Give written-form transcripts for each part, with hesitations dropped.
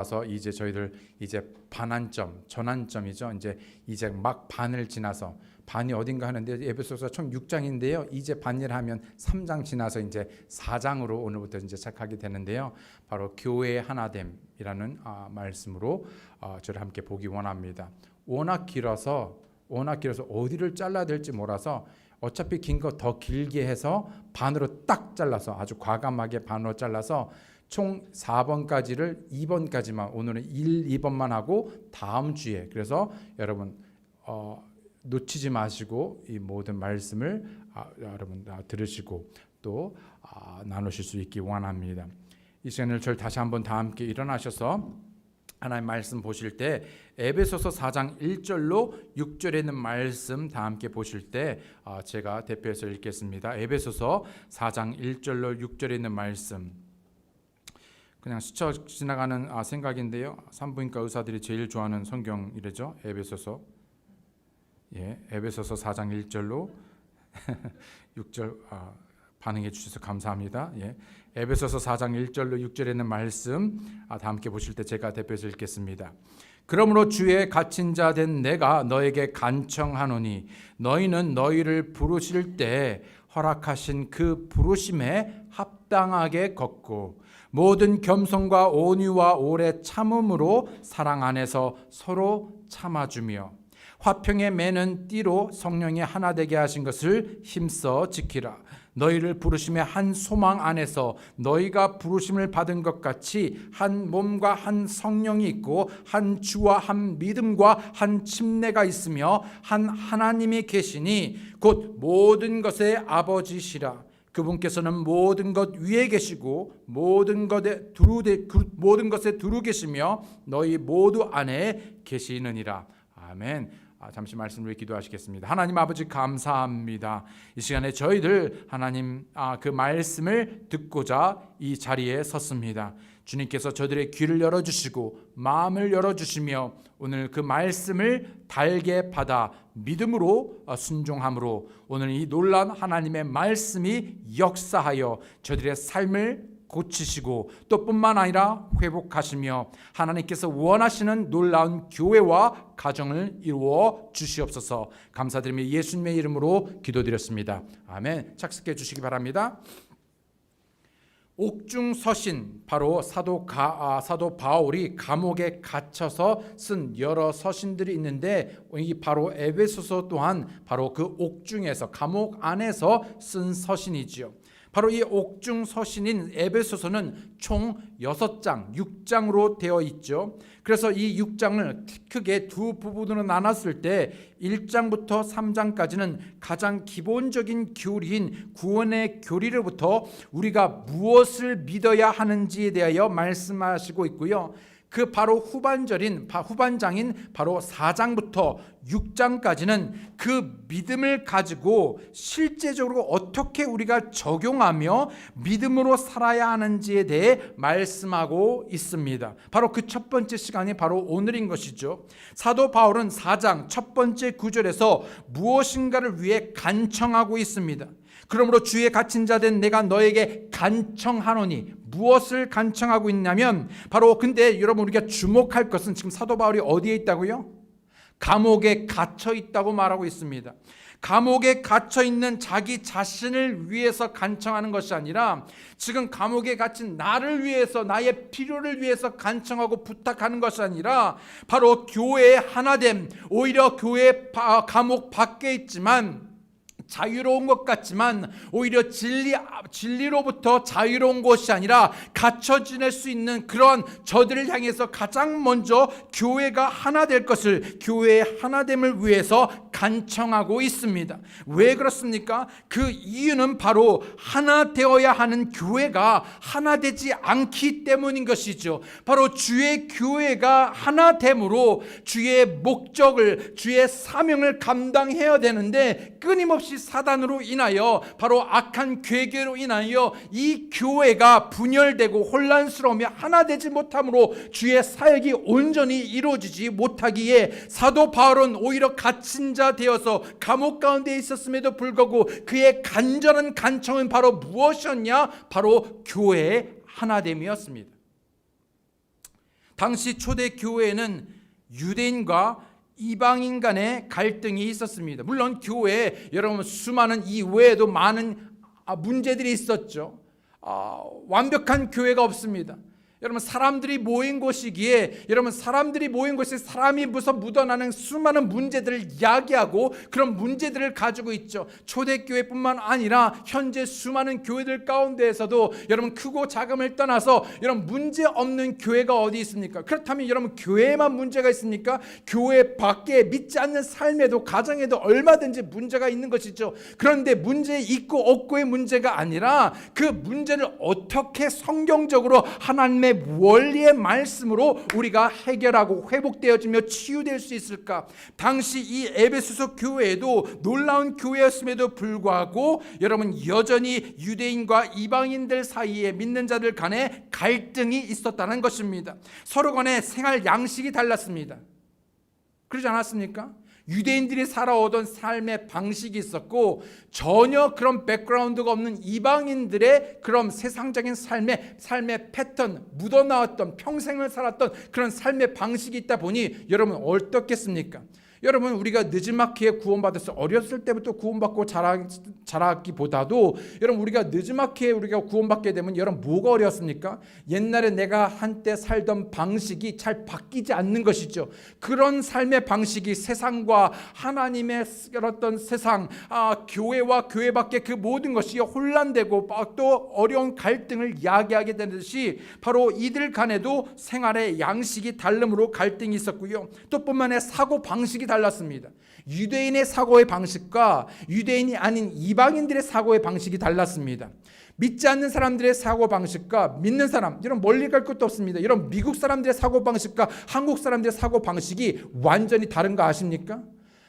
서 이제 저희들 이제 반환점, 전환점이죠. 이제 막 반을 지나서 반이 어딘가 하는데 에베소서 총 6장인데요. 이제 반일 하면 3장 지나서 이제 4장으로 오늘부터 이제 시작하게 되는데요. 바로 교회의 하나됨이라는 말씀으로 저를 함께 보기 원합니다. 워낙 길어서 어디를 잘라야 될지 몰라서 어차피 긴 거 더 길게 해서 반으로 딱 잘라서 아주 과감하게 반으로 잘라서 총 4번까지를 2번까지만 오늘은 1, 2번만 하고 다음 주에 그래서 여러분 놓치지 마시고 이 모든 말씀을 여러분 들으시고 또 나누실 수 있기 원합니다. 이 시간을 저를 다시 한번 다 함께 일어나셔서 하나님 말씀 보실 때 에베소서 4장 1절로 6절에 있는 말씀 다 함께 보실 때 제가 대표해서 읽겠습니다. 에베소서 4장 1절로 6절에 있는 말씀 그냥 스쳐 지나가는 생각인데요. 산부인과 의사들이 제일 좋아하는 성경이래죠. 에베소서. 에베소서 4장 1절로 6절 반응해 주셔서 감사합니다. 에베소서 4장 1절로 6절에 있는 말씀 다 함께 보실 때 제가 대표해서 읽겠습니다. 그러므로 주의 갇힌 자 된 내가 너에게 간청하노니 너희는 너희를 부르실 때 허락하신 그 부르심에 합당하게 걷고 모든 겸손과 온유와 오래 참음으로 사랑 안에서 서로 참아주며 화평에 매는 띠로 성령이 하나 되게 하신 것을 힘써 지키라. 너희를 부르심의 한 소망 안에서 너희가 부르심을 받은 것 같이 한 몸과 한 성령이 있고 한 주와 한 믿음과 한 침례가 있으며 한 하나님이 계시니 곧 모든 것의 아버지시라. 그분께서는 모든 것 위에 계시고 모든 것에 두루 계시며 너희 모두 안에 계시느니라. 아멘. 잠시 말씀을 기도하시겠습니다. 하나님 아버지 감사합니다. 이 시간에 저희들 하나님 그 말씀을 듣고자 이 자리에 섰습니다. 주님께서 저들의 귀를 열어주시고 마음을 열어주시며 오늘 그 말씀을 달게 받아 믿음으로 순종함으로 오늘 이 놀라운 하나님의 말씀이 역사하여 저들의 삶을 고치시고 또 뿐만 아니라 회복하시며 하나님께서 원하시는 놀라운 교회와 가정을 이루어 주시옵소서. 감사드리며 예수님의 이름으로 기도드렸습니다. 아멘. 착석해 주시기 바랍니다. 옥중서신, 바로 사도 바울이 감옥에 갇혀서 쓴 여러 서신들이 있는데 이 바로 에베소서 또한 바로 그 옥중에서 감옥 안에서 쓴 서신이지요. 바로 이 옥중 서신인 에베소서는 총 6장, 6장으로 되어 있죠. 그래서 이 6장을 크게 두 부분으로 나눴을 때 1장부터 3장까지는 가장 기본적인 교리인 구원의 교리로부터 우리가 무엇을 믿어야 하는지에 대하여 말씀하시고 있고요. 그 바로 후반장인 바로 4장부터 6장까지는 그 믿음을 가지고 실제적으로 어떻게 우리가 적용하며 믿음으로 살아야 하는지에 대해 말씀하고 있습니다. 바로 그 첫 번째 시간이 바로 오늘인 것이죠. 사도 바울은 4장 첫 번째 구절에서 무엇인가를 위해 간청하고 있습니다. 그러므로 주의 갇힌 자 된 내가 너에게 간청하노니, 무엇을 간청하고 있냐면 바로 근데 여러분 우리가 주목할 것은 지금 사도 바울이 어디에 있다고요? 감옥에 갇혀 있다고 말하고 있습니다. 감옥에 갇혀 있는 자기 자신을 위해서 간청하는 것이 아니라 지금 감옥에 갇힌 나를 위해서, 나의 필요를 위해서 간청하고 부탁하는 것이 아니라 바로 교회의 하나됨, 오히려 교회 감옥 밖에 있지만 자유로운 것 같지만 오히려 진리로부터 자유로운 것이 아니라 갇혀 지낼 수 있는 그런 저들을 향해서 가장 먼저 교회가 하나 될 것을, 교회의 하나됨을 위해서 간청하고 있습니다. 왜 그렇습니까? 그 이유는 바로 하나 되어야 하는 교회가 하나 되지 않기 때문인 것이죠. 바로 주의 교회가 하나 됨으로 주의 목적을, 주의 사명을 감당해야 되는데 끊임없이 사단으로 인하여, 바로 악한 괴계로 인하여 이 교회가 분열되고 혼란스러우며 하나 되지 못함으로 주의 사역이 온전히 이루어지지 못하기에 사도 바울은 오히려 갇힌 자 되어서 감옥 가운데 있었음에도 불구하고 그의 간절한 간청은 바로 무엇이었냐? 바로 교회의 하나됨이었습니다. 당시 초대 교회에는 유대인과 이방인 간의 갈등이 있었습니다. 물론 교회에 여러분 수많은 이외에도 많은 문제들이 있었죠. 완벽한 교회가 없습니다. 여러분 사람들이 모인 곳이기에 여러분 사람들이 모인 곳에 사람이 묻어나는 수많은 문제들을 야기하고 그런 문제들을 가지고 있죠. 초대교회뿐만 아니라 현재 수많은 교회들 가운데에서도 여러분 크고 작음을 떠나서 여러분 문제 없는 교회가 어디 있습니까? 그렇다면 여러분 교회에만 문제가 있습니까? 교회 밖에 믿지 않는 삶에도 가정에도 얼마든지 문제가 있는 것이죠. 그런데 문제 있고 없고의 문제가 아니라 그 문제를 어떻게 성경적으로 하나님의 원리의 말씀으로 우리가 해결하고 회복되어지며 치유될 수 있을까? 당시 이 에베소서 교회에도 놀라운 교회였음에도 불구하고 여러분 여전히 유대인과 이방인들 사이에 믿는 자들 간에 갈등이 있었다는 것입니다. 서로 간에 생활 양식이 달랐습니다. 그러지 않았습니까? 유대인들이 살아오던 삶의 방식이 있었고 전혀 그런 백그라운드가 없는 이방인들의 그런 세상적인 삶의 패턴, 묻어나왔던 평생을 살았던 그런 삶의 방식이 있다 보니 여러분 어떻겠습니까? 여러분 우리가 늦지막히에 구원받았어요. 어렸을 때부터 구원받고 자라기보다도 여러분 우리가 늦지막히에 우리가 구원받게 되면 여러분 뭐가 어려웠습니까? 옛날에 내가 한때 살던 방식이 잘 바뀌지 않는 것이죠. 그런 삶의 방식이 세상과 하나님의 어떤 세상, 교회와 교회 밖에 그 모든 것이 혼란되고 또 어려운 갈등을 야기하게 되듯이 바로 이들 간에도 생활의 양식이 다름으로 갈등이 있었고요. 또 뿐만 아니라 사고 방식이 달랐습니다. 유대인의 사고의 방식과 유대인이 아닌 이방인들의 사고의 방식이 달랐습니다. 믿지 않는 사람들의 사고 방식과 믿는 사람, 이런 멀리 갈 것도 없습니다. 이런 미국 사람들의 사고 방식과 한국 사람들의 사고 방식이 완전히 다른 거 아십니까?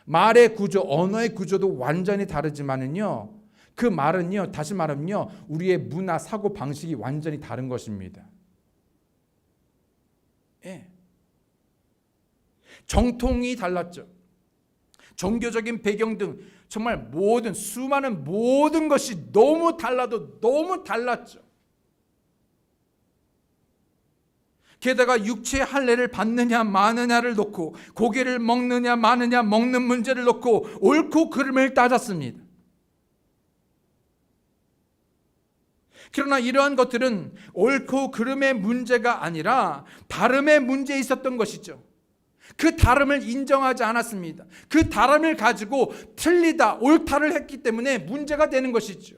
말의 구조, 언어의 구조도 완전히 다르지만은요, 그 말은요, 다시 말하면요, 우리의 문화, 사고 방식이 완전히 다른 것입니다. 예. 정통이 달랐죠. 종교적인 배경 등 정말 모든 수많은 모든 것이 너무 달라도 너무 달랐죠. 게다가 육체의 할례를 받느냐 마느냐를 놓고 고기를 먹느냐 마느냐 먹는 문제를 놓고 옳고 그름을 따졌습니다. 그러나 이러한 것들은 옳고 그름의 문제가 아니라 다름의 문제에 있었던 것이죠. 그 다름을 인정하지 않았습니다. 그 다름을 가지고 틀리다, 옳다를 했기 때문에 문제가 되는 것이죠.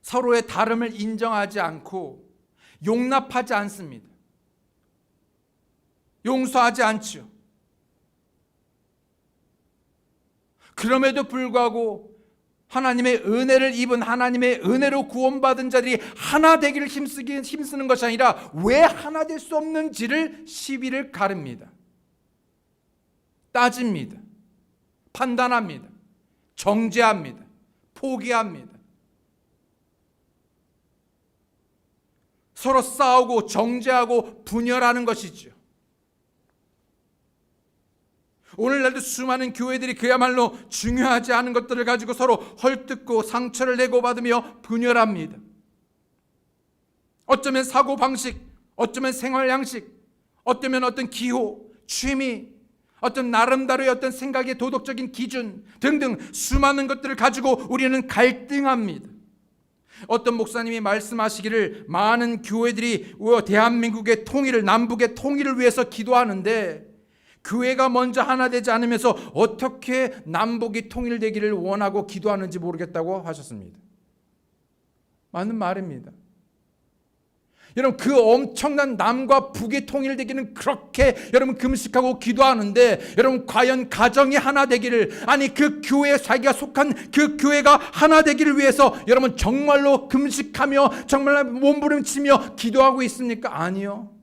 서로의 다름을 인정하지 않고 용납하지 않습니다. 용서하지 않죠. 그럼에도 불구하고 하나님의 은혜를 입은 하나님의 은혜로 구원받은 자들이 하나 되기를 힘쓰는 것이 아니라 왜 하나 될 수 없는지를 시비를 가릅니다. 따집니다. 판단합니다. 정죄합니다. 포기합니다. 서로 싸우고 정죄하고 분열하는 것이죠. 오늘날도 수많은 교회들이 그야말로 중요하지 않은 것들을 가지고 서로 헐뜯고 상처를 내고받으며 분열합니다. 어쩌면 사고방식, 어쩌면 생활양식, 어쩌면 어떤 기호, 취미, 어떤 나름대로의 어떤 생각의 도덕적인 기준 등등 수많은 것들을 가지고 우리는 갈등합니다. 어떤 목사님이 말씀하시기를 많은 교회들이 대한민국의 통일을, 남북의 통일을 위해서 기도하는데 교회가 먼저 하나 되지 않으면서 어떻게 남북이 통일되기를 원하고 기도하는지 모르겠다고 하셨습니다. 맞는 말입니다. 여러분 그 엄청난 남과 북이 통일되기는 그렇게 여러분 금식하고 기도하는데 여러분 과연 가정이 하나 되기를, 아니 그 교회, 자기가 속한 그 교회가 하나 되기를 위해서 여러분 정말로 금식하며 정말 몸부림치며 기도하고 있습니까? 아니요.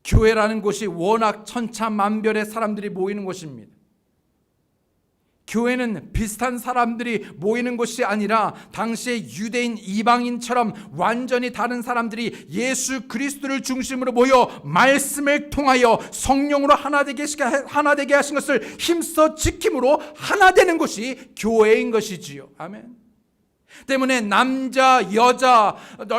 교회라는 곳이 워낙 천차만별의 사람들이 모이는 곳입니다. 교회는 비슷한 사람들이 모이는 곳이 아니라 당시의 유대인 이방인처럼 완전히 다른 사람들이 예수 그리스도를 중심으로 모여 말씀을 통하여 성령으로 하나 되게 하신 것을 힘써 지킴으로 하나 되는 곳이 교회인 것이지요. 아멘. 때문에 남자, 여자,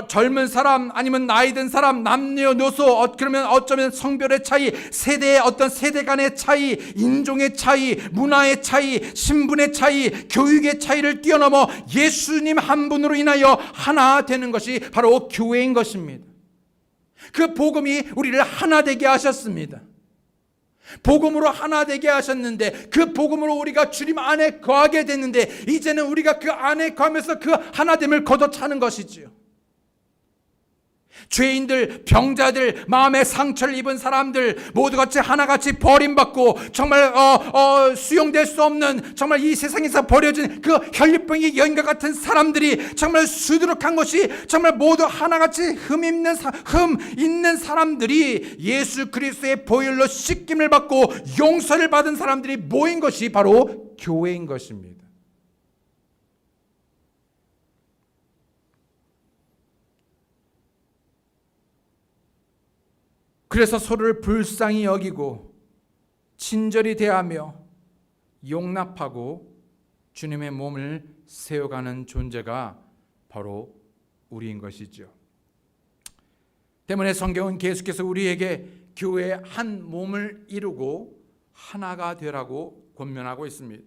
젊은 사람, 아니면 나이 든 사람, 남녀노소, 그러면 어쩌면 성별의 차이, 세대의 어떤 세대 간의 차이, 인종의 차이, 문화의 차이, 신분의 차이, 교육의 차이를 뛰어넘어 예수님 한 분으로 인하여 하나 되는 것이 바로 교회인 것입니다. 그 복음이 우리를 하나 되게 하셨습니다. 복음으로 하나 되게 하셨는데, 그 복음으로 우리가 주님 안에 거하게 됐는데, 이제는 우리가 그 안에 거하면서 그 하나됨을 걷어차는 것이지요. 죄인들, 병자들, 마음의 상처를 입은 사람들 모두같이 하나같이 버림받고 정말 수용될 수 없는, 정말 이 세상에서 버려진 그 혈류병의 여인과 같은 사람들이 정말 수두룩한 것이 정말 모두 하나같이 흠 있는 사람들이 예수 그리스도의 보혈로 씻김을 받고 용서를 받은 사람들이 모인 것이 바로 교회인 것입니다. 그래서 서로를 불쌍히 여기고 친절히 대하며 용납하고 주님의 몸을 세워가는 존재가 바로 우리인 것이죠. 때문에 성경은 계속해서 우리에게 교회의 한 몸을 이루고 하나가 되라고 권면하고 있습니다.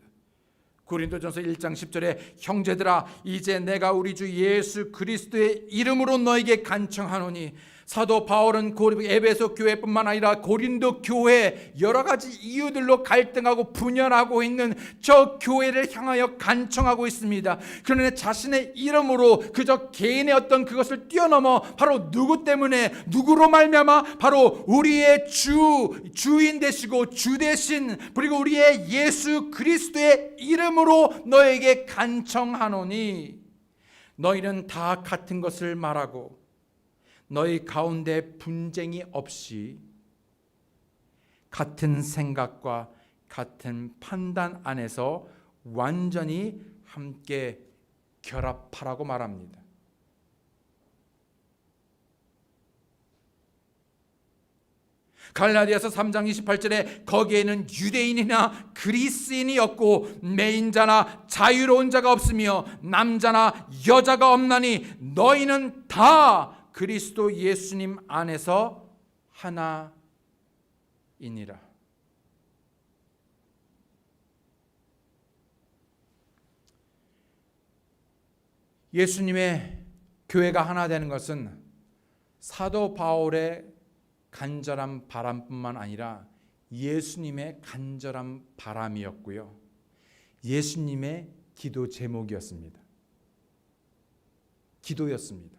고린도전서 1장 10절에 형제들아 이제 내가 우리 주 예수 그리스도의 이름으로 너에게 간청하노니, 사도 바울은 에베소 교회뿐만 아니라 고린도 교회 여러 가지 이유들로 갈등하고 분열하고 있는 저 교회를 향하여 간청하고 있습니다. 그러나 자신의 이름으로 그저 개인의 어떤 그것을 뛰어넘어 바로 누구 때문에, 누구로 말미암아 바로 우리의 주인 되시고 주 되신, 그리고 우리의 예수 그리스도의 이름으로 너에게 간청하노니, 너희는 다 같은 것을 말하고 너희 가운데 분쟁이 없이 같은 생각과 같은 판단 안에서 완전히 함께 결합하라고 말합니다. 갈라디아서 3장 28절에 거기에는 유대인이나 그리스인이 없고 매인자나 자유로운 자가 없으며 남자나 여자가 없나니 너희는 다 그리스도 예수님 안에서 하나이니라. 예수님의 교회가 하나 되는 것은 사도 바울의 간절한 바람뿐만 아니라 예수님의 간절한 바람이었고요, 예수님의 기도 제목이었습니다. 기도였습니다.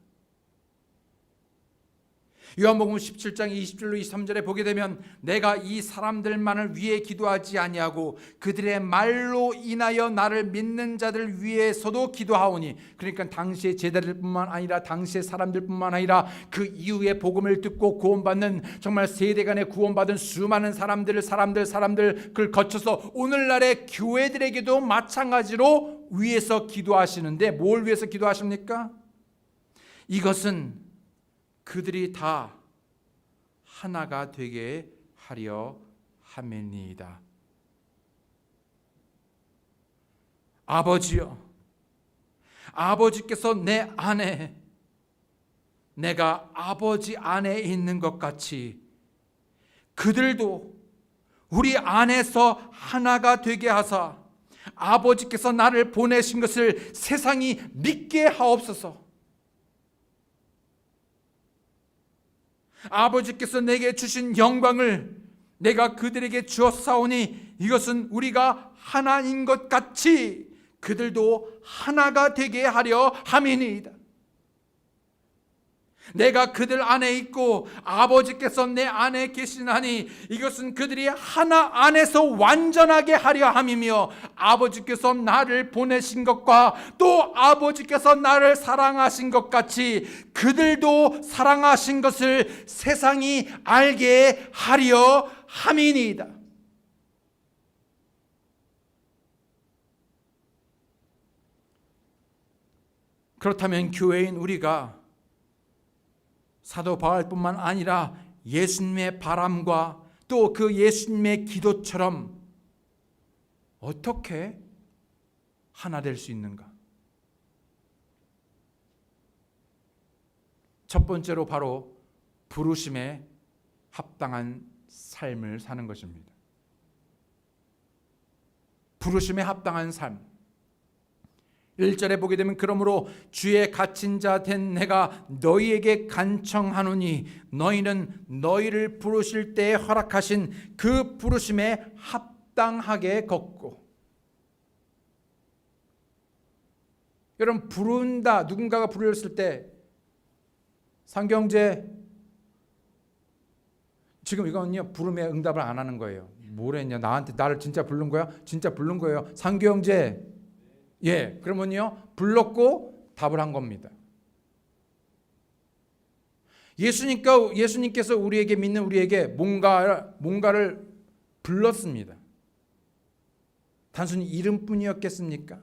요한복음 17장 20절로 23절에 보게 되면 내가 이 사람들만을 위해 기도하지 아니하고 그들의 말로 인하여 나를 믿는 자들 위해서도 기도하오니, 그러니까 당시의 제자들뿐만 아니라 당시의 사람들뿐만 아니라 그 이후에 복음을 듣고 구원받는, 정말 세대간에 구원받은 수많은 사람들 그걸 거쳐서 오늘날의 교회들에게도 마찬가지로 위해서 기도하시는데, 뭘 위해서 기도하십니까? 이것은 그들이 다 하나가 되게 하려 함이니이다. 아버지여, 아버지께서 내 안에, 내가 아버지 안에 있는 것 같이 그들도 우리 안에서 하나가 되게 하사 아버지께서 나를 보내신 것을 세상이 믿게 하옵소서. 아버지께서 내게 주신 영광을 내가 그들에게 주었사오니 이것은 우리가 하나인 것 같이 그들도 하나가 되게 하려 함이니이다. 내가 그들 안에 있고 아버지께서 내 안에 계시나니 이것은 그들이 하나 안에서 완전하게 하려 함이며, 아버지께서 나를 보내신 것과 또 아버지께서 나를 사랑하신 것 같이 그들도 사랑하신 것을 세상이 알게 하려 함이니이다. 그렇다면 교회인 우리가 사도 바울뿐만 아니라 예수님의 바람과 또 그 예수님의 기도처럼 어떻게 하나 될 수 있는가? 첫 번째로 바로 부르심에 합당한 삶을 사는 것입니다. 부르심에 합당한 삶. 1절에 보게 되면 그러므로 주의 갇힌 자 된 내가 너희에게 간청하노니 너희는 너희를 부르실 때에 허락하신 그 부르심에 합당하게 걷고. 여러분, 부른다, 누군가가 불렀을 때 상경제, 지금 이거는요 부름에 응답을 안 하는 거예요. 뭐랬냐, 나를 진짜 부른 거야? 진짜 부른 거예요. 상경제, 예, 그러면요 불렀고 답을 한 겁니다. 예수님께서 우리에게 믿는 우리에게 뭔가를 불렀습니다. 단순히 이름뿐이었겠습니까?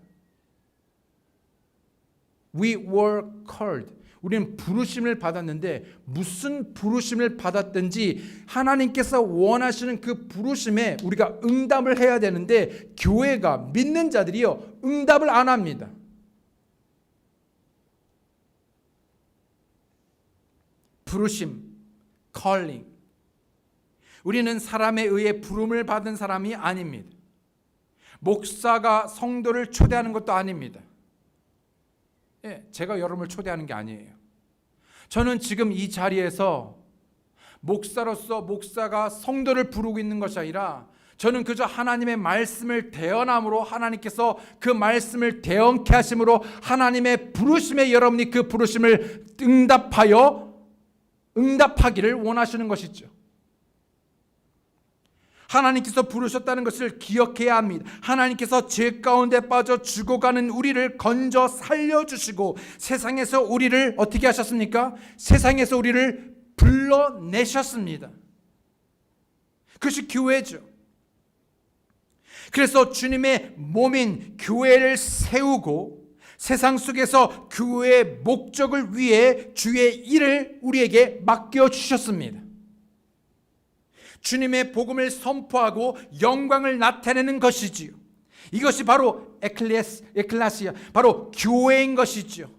We were called. 우리는 부르심을 받았는데 무슨 부르심을 받았든지 하나님께서 원하시는 그 부르심에 우리가 응답을 해야 되는데 교회가, 믿는 자들이요 응답을 안 합니다. 부르심, calling. 우리는 사람에 의해 부름을 받은 사람이 아닙니다. 목사가 성도를 초대하는 것도 아닙니다. 예, 제가 여러분을 초대하는 게 아니에요. 저는 지금 이 자리에서 목사로서 목사가 성도를 부르고 있는 것이 아니라 저는 그저 하나님의 말씀을 대언함으로 하나님께서 그 말씀을 대언케 하심으로 하나님의 부르심에 여러분이 그 부르심을 응답하기를 원하시는 것이죠. 하나님께서 부르셨다는 것을 기억해야 합니다. 하나님께서 죄 가운데 빠져 죽어가는 우리를 건져 살려주시고 세상에서 우리를 어떻게 하셨습니까? 세상에서 우리를 불러내셨습니다. 그것이 교회죠. 그래서 주님의 몸인 교회를 세우고 세상 속에서 교회의 목적을 위해 주의 일을 우리에게 맡겨주셨습니다. 주님의 복음을 선포하고 영광을 나타내는 것이지요. 이것이 바로 에클레시아, 바로 교회인 것이지요.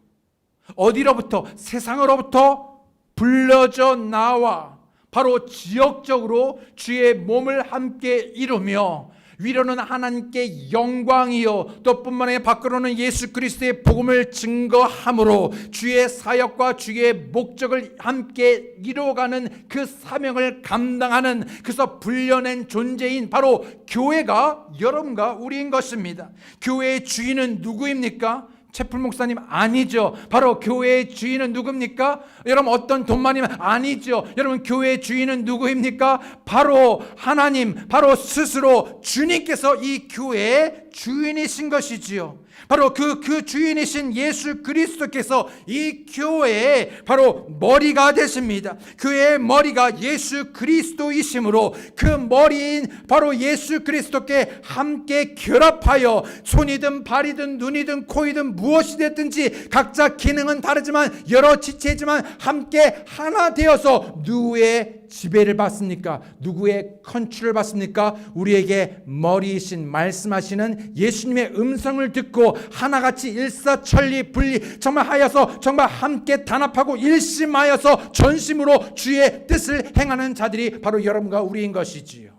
어디로부터? 세상으로부터 불려져 나와 바로 지역적으로 주의 몸을 함께 이루며 위로는 하나님께 영광이요 또 뿐만 아니라 밖으로는 예수 그리스도의 복음을 증거함으로 주의 사역과 주의 목적을 함께 이루어가는 그 사명을 감당하는 그래서 불려낸 존재인 바로 교회가 여러분과 우리인 것입니다. 교회의 주인은 누구입니까? 채플 목사님 아니죠. 바로 교회의 주인은 누굽니까? 여러분 어떤 돈만님 아니죠. 여러분 교회의 주인은 누구입니까? 바로 하나님, 바로 스스로 주님께서 이 교회의 주인이신 것이지요. 바로 그 주인이신 예수 그리스도께서 이 교회의 바로 머리가 되십니다. 교회의 머리가 예수 그리스도이심으로 그 머리인 바로 예수 그리스도께 함께 결합하여 손이든 발이든 눈이든 코이든 무엇이 됐든지 각자 기능은 다르지만 여러 지체지만 함께 하나 되어서 누구의 지배를 받습니까? 누구의 컨트롤을 받습니까? 우리에게 머리이신 말씀하시는 예수님의 음성을 듣고 하나같이 일사천리 분리 정말 하여서 정말 함께 단합하고 일심하여서 전심으로 주의 뜻을 행하는 자들이 바로 여러분과 우리인 것이지요.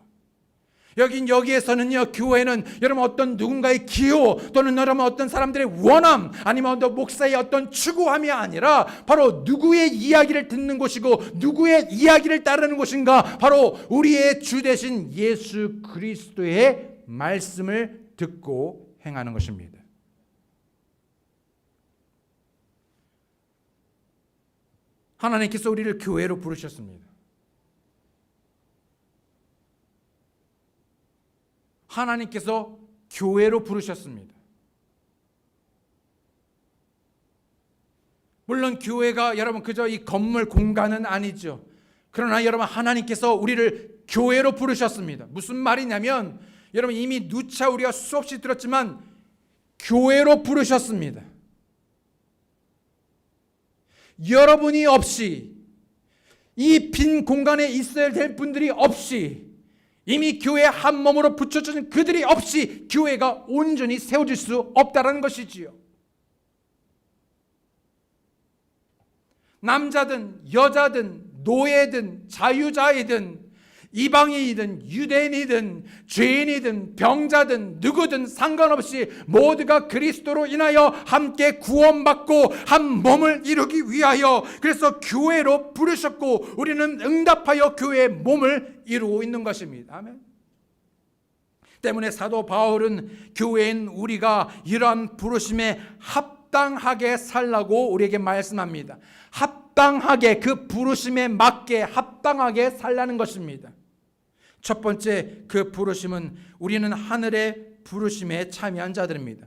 여기에서는요 교회는 여러분 어떤 누군가의 기호 또는 여러분 어떤 사람들의 원함 아니면 어떤 목사의 어떤 추구함이 아니라 바로 누구의 이야기를 듣는 곳이고 누구의 이야기를 따르는 곳인가? 바로 우리의 주 되신 예수 그리스도의 말씀을 듣고 행하는 것입니다. 하나님께서 우리를 교회로 부르셨습니다. 하나님께서 교회로 부르셨습니다. 물론 교회가 여러분 그저 이 건물 공간은 아니죠. 그러나 여러분 하나님께서 우리를 교회로 부르셨습니다. 무슨 말이냐면 여러분 이미 누차 우리가 수없이 들었지만 교회로 부르셨습니다. 여러분이 없이, 이 빈 공간에 있어야 될 분들이 없이, 이미 교회 한 몸으로 붙여주는 그들이 없이 교회가 온전히 세워질 수 없다는 것이지요. 남자든 여자든 노예든 자유자이든 이방인이든 유대인이든 죄인이든 병자든 누구든 상관없이 모두가 그리스도로 인하여 함께 구원받고 한 몸을 이루기 위하여, 그래서 교회로 부르셨고 우리는 응답하여 교회의 몸을 이루고 있는 것입니다. 아멘. 때문에 사도 바울은 교회인 우리가 이러한 부르심에 합당하게 살라고 우리에게 말씀합니다. 합당하게, 그 부르심에 맞게 합당하게 살라는 것입니다. 첫 번째 그 부르심은, 우리는 하늘의 부르심에 참여한 자들입니다.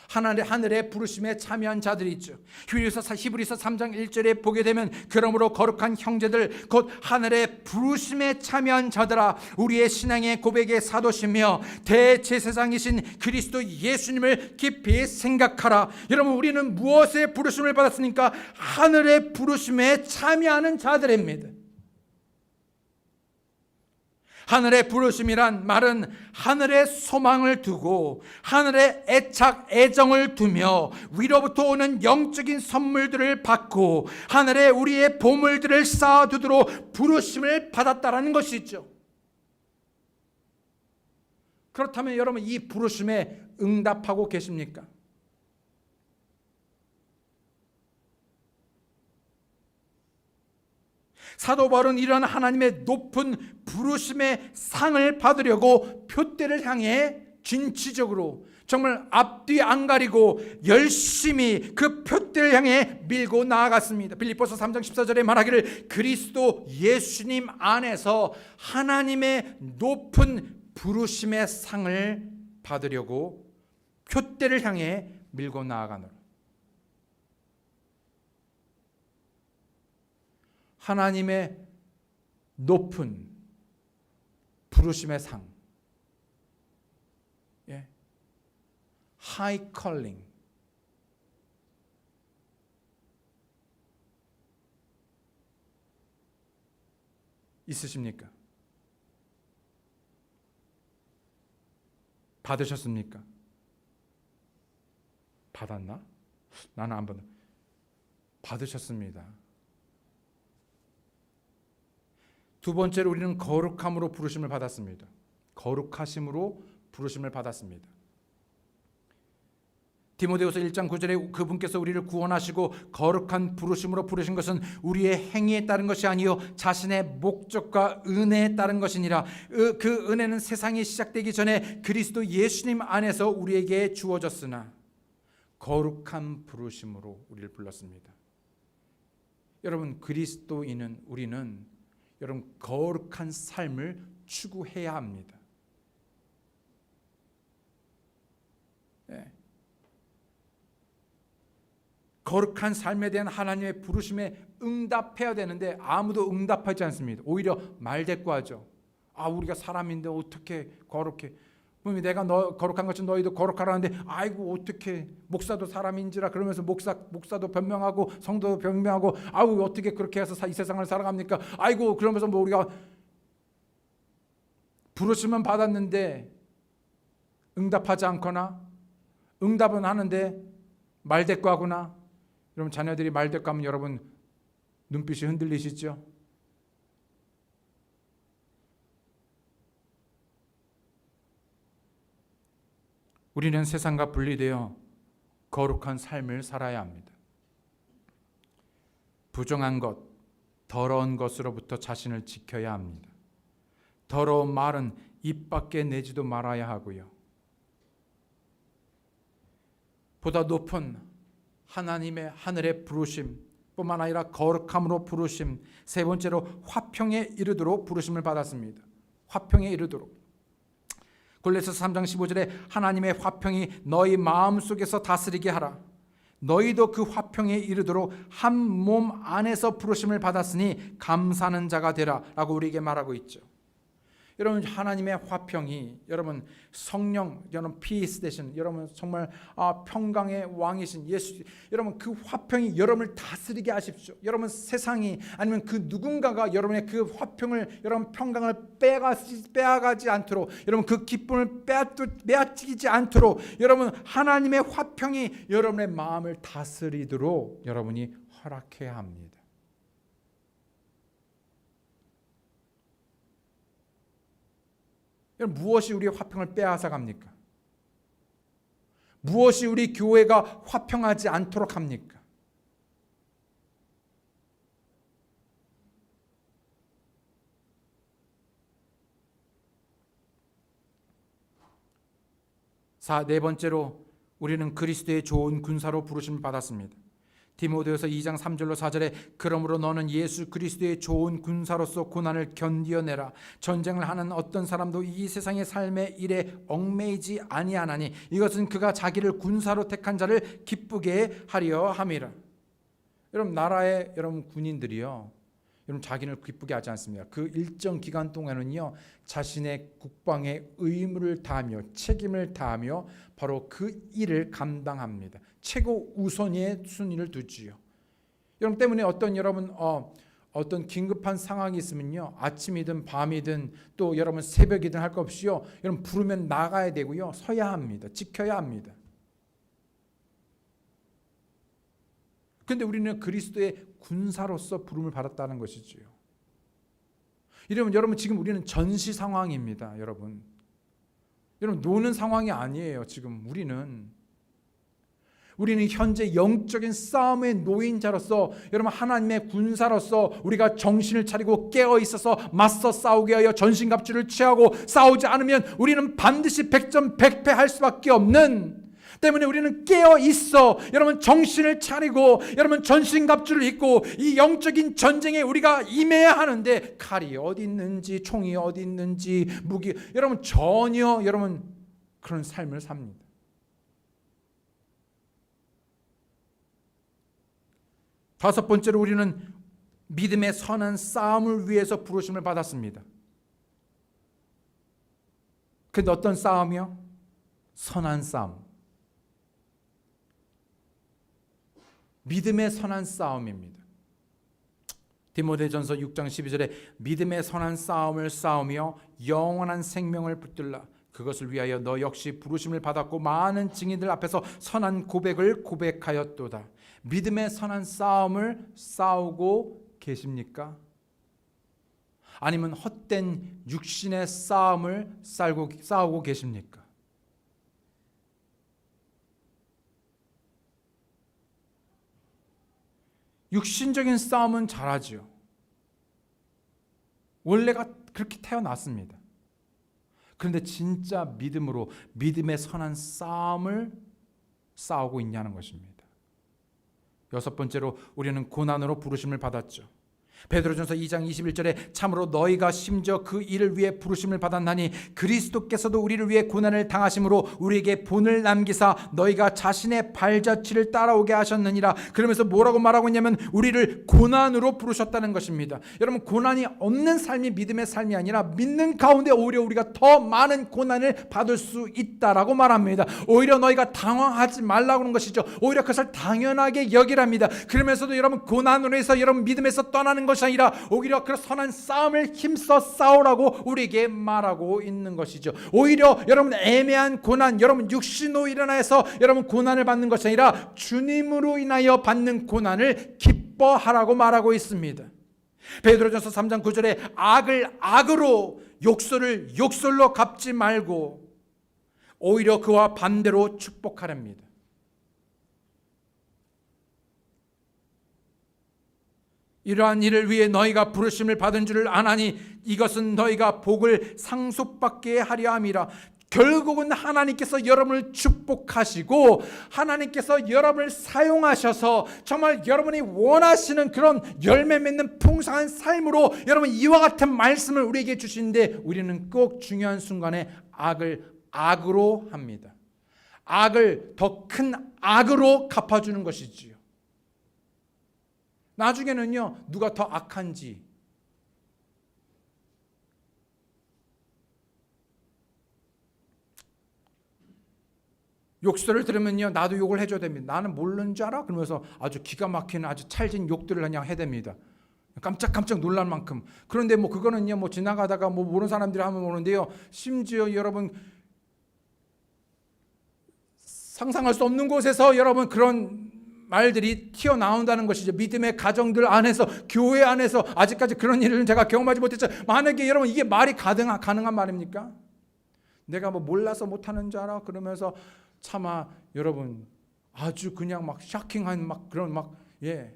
하늘의 부르심에 참여한 자들이 있죠. 히브리서 3장 1절에 보게 되면, 그러므로 거룩한 형제들 곧 하늘의 부르심에 참여한 자들아, 우리의 신앙의 고백의 사도시며 대제사장이신 그리스도 예수님을 깊이 생각하라. 여러분, 우리는 무엇의 부르심을 받았습니까? 하늘의 부르심에 참여하는 자들입니다. 하늘의 부르심이란 말은 하늘의 소망을 두고 하늘의 애착 애정을 두며 위로부터 오는 영적인 선물들을 받고 하늘에 우리의 보물들을 쌓아두도록 부르심을 받았다라는 것이죠. 그렇다면 여러분, 이 부르심에 응답하고 계십니까? 사도 바울은 이런 하나님의 높은 부르심의 상을 받으려고 표대를 향해 진취적으로, 정말 앞뒤 안 가리고 열심히 그 표대를 향해 밀고 나아갔습니다. 빌립보서 3장 14절에 말하기를, 그리스도 예수님 안에서 하나님의 높은 부르심의 상을 받으려고 표대를 향해 밀고 나아가노라. 하나님의 높은 부르심의 상, High calling, 있으십니까? 받으셨습니까? 받았나? 나는 안 받았나? 받으셨습니다. 두 번째로 우리는 거룩함으로 부르심을 받았습니다. 거룩하심으로 부르심을 받았습니다. 디모데후서 1장 9절에 그분께서 우리를 구원하시고 거룩한 부르심으로 부르신 것은 우리의 행위에 따른 것이 아니요 자신의 목적과 은혜에 따른 것이니라. 그 은혜는 세상이 시작되기 전에 그리스도 예수님 안에서 우리에게 주어졌으나 거룩한 부르심으로 우리를 불렀습니다. 여러분, 그리스도인은, 우리는 여러분 거룩한 삶을 추구해야 합니다. 거룩한 삶에 대한 하나님의 부르심에 응답해야 되는데 아무도 응답하지 않습니다. 오히려 말대꾸하죠. 우리가 사람인데 어떻게 거룩해? 내가 너 거룩한 것처럼 너희도 거룩하라는데 아이고 어떻게, 목사도 사람인지라 그러면서 목사도 변명하고 성도도 변명하고 어떻게 그렇게 해서 이 세상을 살아갑니까? 아이고 그러면서 우리가 부르심은 받았는데 응답하지 않거나 응답은 하는데 말대꾸하거나. 여러분, 자녀들이 말대꾸하면 여러분 눈빛이 흔들리시죠? 우리는 세상과 분리되어 거룩한 삶을 살아야 합니다. 부정한 것, 더러운 것으로부터 자신을 지켜야 합니다. 더러운 말은 입 밖에 내지도 말아야 하고요. 보다 높은 하나님의 하늘의 부르심 뿐만 아니라 거룩함으로 부르심, 세 번째로 화평에 이르도록 부르심을 받았습니다. 화평에 이르도록. 골로새서 3장 15절에 하나님의 화평이 너희 마음속에서 다스리게 하라. 너희도 그 화평에 이르도록 한 몸 안에서 부르심을 받았으니 감사하는 자가 되라 라고 우리에게 말하고 있죠. 여러분 하나님의 화평이 여러분 성령 여러분 피스 되신 여러분 정말 평강의 왕이신 예수 여러분 그 화평이 여러분을 다스리게 하십시오. 여러분 세상이 아니면 그 누군가가 여러분의 그 화평을 여러분 평강을 빼앗가지 않도록 여러분 그 기쁨을 빼앗기지 않도록 여러분 하나님의 화평이 여러분의 마음을 다스리도록 여러분이 허락해야 합니다. 무엇이 우리의 화평을 빼앗아 갑니까? 무엇이 우리 교회가 화평하지 않도록 합니까? 네 번째로 우리는 그리스도의 좋은 군사로 부르심을 받았습니다. 디모데후서 2장 3절로 4절에 그러므로 너는 예수 그리스도의 좋은 군사로서 고난을 견디어내라. 전쟁을 하는 어떤 사람도 이 세상의 삶의 일에 얽매이지 아니하나니 이것은 그가 자기를 군사로 택한 자를 기쁘게 하려 함이라. 여러분 나라의 여러분 군인들이요, 여러분 자기를 기쁘게 하지 않습니다. 그 일정 기간 동안은요 자신의 국방의 의무를 다하며 책임을 다하며 바로 그 일을 감당합니다. 최고 우선의 순위를 두지요. 여러분 때문에 어떤 긴급한 상황이 있으면요 아침이든 밤이든 또 여러분 새벽이든 할 것 없이요 여러분 부르면 나가야 되고요 서야 합니다. 지켜야 합니다. 그런데 우리는 그리스도의 군사로서 부름을 받았다는 것이지요. 여러분 지금 우리는 전시 상황입니다. 여러분 노는 상황이 아니에요. 지금 우리는 현재 영적인 싸움의 노인자로서 여러분 하나님의 군사로서 우리가 정신을 차리고 깨어 있어서 맞서 싸우게 하여 전신갑주를 취하고 싸우지 않으면 우리는 반드시 백전백패할 수밖에 없는 때문에 우리는 깨어 있어 여러분 정신을 차리고 여러분 전신갑주를 입고 이 영적인 전쟁에 우리가 임해야 하는데 칼이 어디 있는지 총이 어디 있는지 무기 여러분 전혀 여러분 그런 삶을 삽니다. 다섯 번째로 우리는 믿음의 선한 싸움을 위해서 부르심을 받았습니다. 그런데 어떤 싸움이요? 선한 싸움. 믿음의 선한 싸움입니다. 디모데전서 6장 12절에 믿음의 선한 싸움을 싸우며 영원한 생명을 붙들라. 그것을 위하여 너 역시 부르심을 받았고 많은 증인들 앞에서 선한 고백을 고백하였도다. 믿음의 선한 싸움을 싸우고 계십니까? 아니면 헛된 육신의 싸움을 싸우고 계십니까? 육신적인 싸움은 잘하죠. 원래가 그렇게 태어났습니다. 그런데 진짜 믿음으로 믿음의 선한 싸움을 싸우고 있냐는 것입니다. 여섯 번째로 우리는 고난으로 부르심을 받았죠. 베드로전서 2장 21절에 참으로 너희가 심지어 그 일을 위해 부르심을 받았나니 그리스도께서도 우리를 위해 고난을 당하심으로 우리에게 본을 남기사 너희가 자신의 발자취를 따라오게 하셨느니라. 그러면서 뭐라고 말하고 있냐면 우리를 고난으로 부르셨다는 것입니다. 여러분 고난이 없는 삶이 믿음의 삶이 아니라 믿는 가운데 오히려 우리가 더 많은 고난을 받을 수 있다라고 말합니다. 오히려 너희가 당황하지 말라고 하는 것이죠. 오히려 그것을 당연하게 여기랍니다. 그러면서도 여러분 고난으로 해서 여러분 믿음에서 떠나는 것이 아니라 오히려 그 선한 싸움을 힘써 싸우라고 우리에게 말하고 있는 것이죠. 오히려 여러분 애매한 고난, 여러분 육신으로 인하여서 여러분 고난을 받는 것이 아니라 주님으로 인하여 받는 고난을 기뻐하라고 말하고 있습니다. 베드로전서 3장 9절에 악을 악으로 욕설을 욕설로 갚지 말고 오히려 그와 반대로 축복하랍니다. 이러한 일을 위해 너희가 부르심을 받은 줄을 아나니 이것은 너희가 복을 상속받게 하려 함이라. 결국은 하나님께서 여러분을 축복하시고 하나님께서 여러분을 사용하셔서 정말 여러분이 원하시는 그런 열매 맺는 풍성한 삶으로 여러분 이와 같은 말씀을 우리에게 주시는데 우리는 꼭 중요한 순간에 악을 악으로 합니다. 악을 더 큰 악으로 갚아주는 것이지요. 나중에는요 누가 더 악한지 욕설을 들으면요, 나도 욕을 해줘야 됩니다. 나는 모르는 줄 알아? 그러면서 아주 기가 막히는 아주 찰진 욕들을 그냥 해댑니다. 깜짝깜짝 놀랄 만큼. 그런데 뭐 그거는요, 뭐 지나가다가 뭐 모르는 사람들이 하면 모르는데요, 심지어 여러분 상상할 수 없는 곳에서 여러분 그런 말들이 튀어나온다는 것이죠. 믿음의 가정들 안에서, 교회 안에서 아직까지 그런 일을 제가 경험하지 못했죠. 만약에 여러분 이게 말이 가능한 말입니까? 내가 뭐 몰라서 못하는 줄 알아? 그러면서 차마 여러분 아주 그냥 막 샤킹한 막 그런 막 예.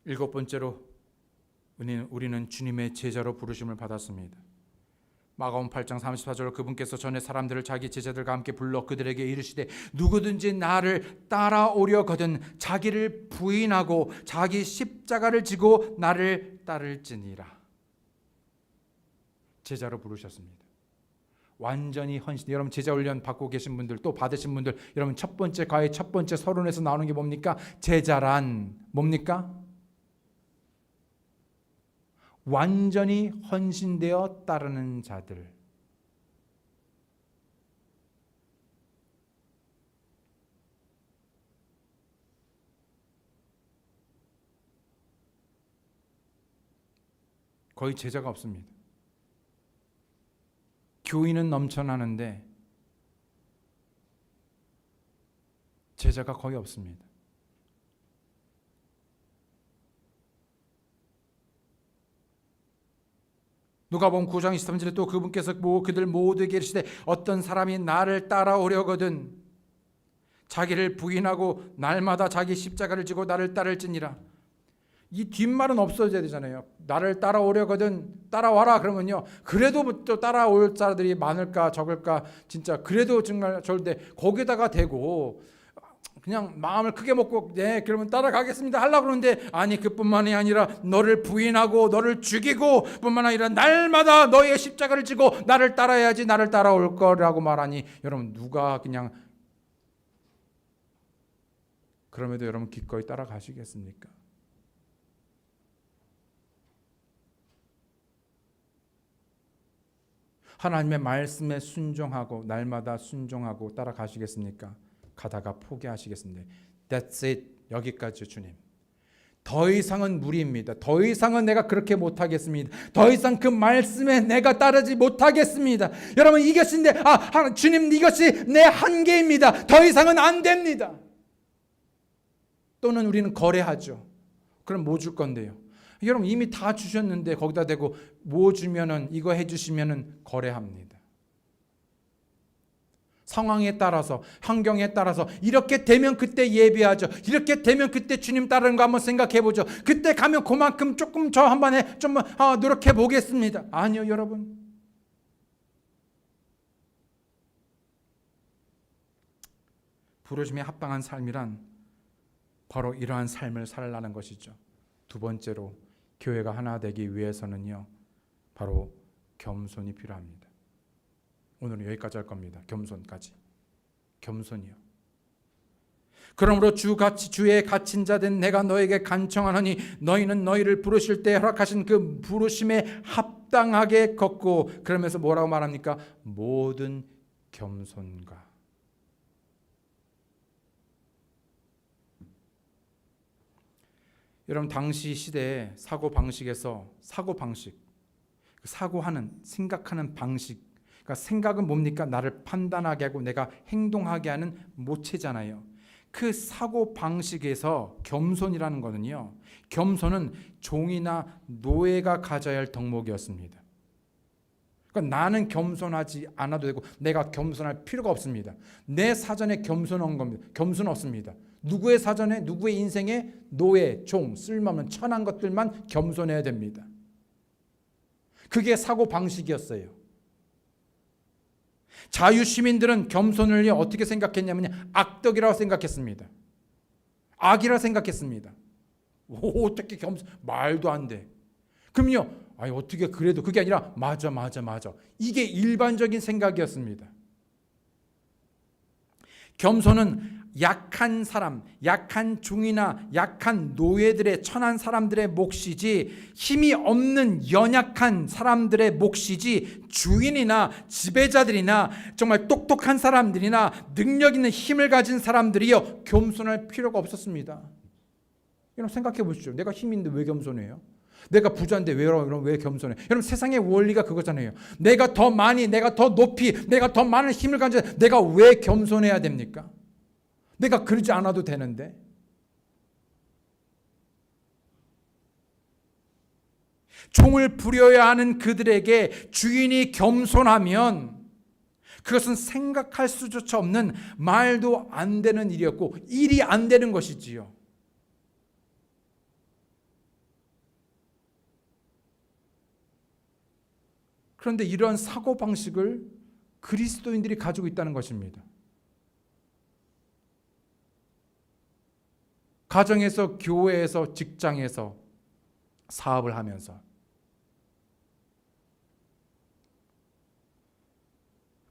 일곱 번째로 우리는 주님의 제자로 부르심을 받았습니다. 마가복음 8장 34절 그분께서 전에 사람들을 자기 제자들과 함께 불러 그들에게 이르시되 누구든지 나를 따라오려거든 자기를 부인하고 자기 십자가를 지고 나를 따를지니라. 제자로 부르셨습니다. 완전히 헌신. 여러분 제자 훈련 받고 계신 분들 또 받으신 분들 여러분 첫 번째 과의 첫 번째 서론에서 나오는 게 뭡니까? 제자란 뭡니까? 완전히 헌신되어 따르는 자들. 거의 제자가 없습니다. 교인은 넘쳐나는데 제자가 거의 없습니다. 누가복음 9장 23절에 또 그분께서 그들 모두에게 이르시되 어떤 사람이 나를 따라오려거든 자기를 부인하고 날마다 자기 십자가를 지고 나를 따를지니라. 이 뒷말은 없어져야 되잖아요. 나를 따라오려거든 따라와라 그러면요. 그래도 또 따라올 자들이 많을까 적을까 진짜 그래도 정말 좋은데 거기다가 대고 그냥 마음을 크게 먹고 네 그러면 따라가겠습니다 하려고 그러는데 아니 그뿐만이 아니라 너를 부인하고 너를 죽이고 뿐만 아니라 날마다 너의 십자가를 지고 나를 따라야지 나를 따라올 거라고 말하니 여러분 누가 그냥 그럼에도 여러분 기꺼이 따라가시겠습니까? 하나님의 말씀에 순종하고 날마다 순종하고 따라가시겠습니까? 가다가 포기하시겠습니다. That's it. 여기까지 주님. 더 이상은 무리입니다. 더 이상은 내가 그렇게 못하겠습니다. 더 이상 그 말씀에 내가 따르지 못하겠습니다. 여러분 이것인데 주님 이것이 내 한계입니다. 더 이상은 안 됩니다. 또는 우리는 거래하죠. 그럼 뭐 줄 건데요? 여러분 이미 다 주셨는데 거기다 대고 뭐 주면은 이거 해주시면은 거래합니다. 상황에 따라서 환경에 따라서 이렇게 되면 그때 예배하죠. 이렇게 되면 그때 주님 따르는 거 한번 생각해 보죠. 그때 가면 그만큼 조금 저 한 번에 좀 노력해 보겠습니다. 아니요 여러분. 부르심에 합당한 삶이란 바로 이러한 삶을 살라는 것이죠. 두 번째로 교회가 하나 되기 위해서는요. 바로 겸손이 필요합니다. 오늘은 여기까지 할 겁니다. 겸손까지. 겸손이요. 그러므로 주의 갇힌 자 된 내가 너에게 간청하노니 너희는 너희를 부르실 때 허락하신 그 부르심에 합당하게 걷고 그러면서 뭐라고 말합니까? 모든 겸손과. 여러분 당시 시대의 사고하는 생각하는 방식 그러니까 생각은 뭡니까? 나를 판단하게 하고 내가 행동하게 하는 모체잖아요. 그 사고 방식에서 겸손이라는 거는요. 겸손은 종이나 노예가 가져야 할 덕목이었습니다. 그러니까 나는 겸손하지 않아도 되고 내가 겸손할 필요가 없습니다. 내 사전에 겸손한 겁니다. 겸손 없습니다. 누구의 사전에 누구의 인생에 노예, 종, 쓸모없는 천한 것들만 겸손해야 됩니다. 그게 사고 방식이었어요. 자유시민들은 겸손을 어떻게 생각했냐면 악덕이라고 생각했습니다. 악이라고 생각했습니다. 어떻게 겸손? 말도 안 돼. 그럼요. 어떻게 그래도 그게 아니라 맞아. 이게 일반적인 생각이었습니다. 겸손은 약한 사람, 약한 종이나 약한 노예들의 천한 사람들의 몫이지 힘이 없는 연약한 사람들의 몫이지 주인이나 지배자들이나 정말 똑똑한 사람들이나 능력 있는 힘을 가진 사람들이요 겸손할 필요가 없었습니다. 여러분 생각해 보십시오. 내가 힘이 있는데 왜 겸손해요? 내가 부자인데 왜 겸손해? 여러분 세상의 원리가 그거잖아요. 내가 더 많이, 내가 더 높이, 내가 더 많은 힘을 가진 내가 왜 겸손해야 됩니까? 내가 그러지 않아도 되는데. 종을 부려야 하는 그들에게 주인이 겸손하면 그것은 생각할 수조차 없는 말도 안 되는 일이었고 일이 안 되는 것이지요. 그런데 이런 사고방식을 그리스도인들이 가지고 있다는 것입니다. 가정에서, 교회에서, 직장에서, 사업을 하면서.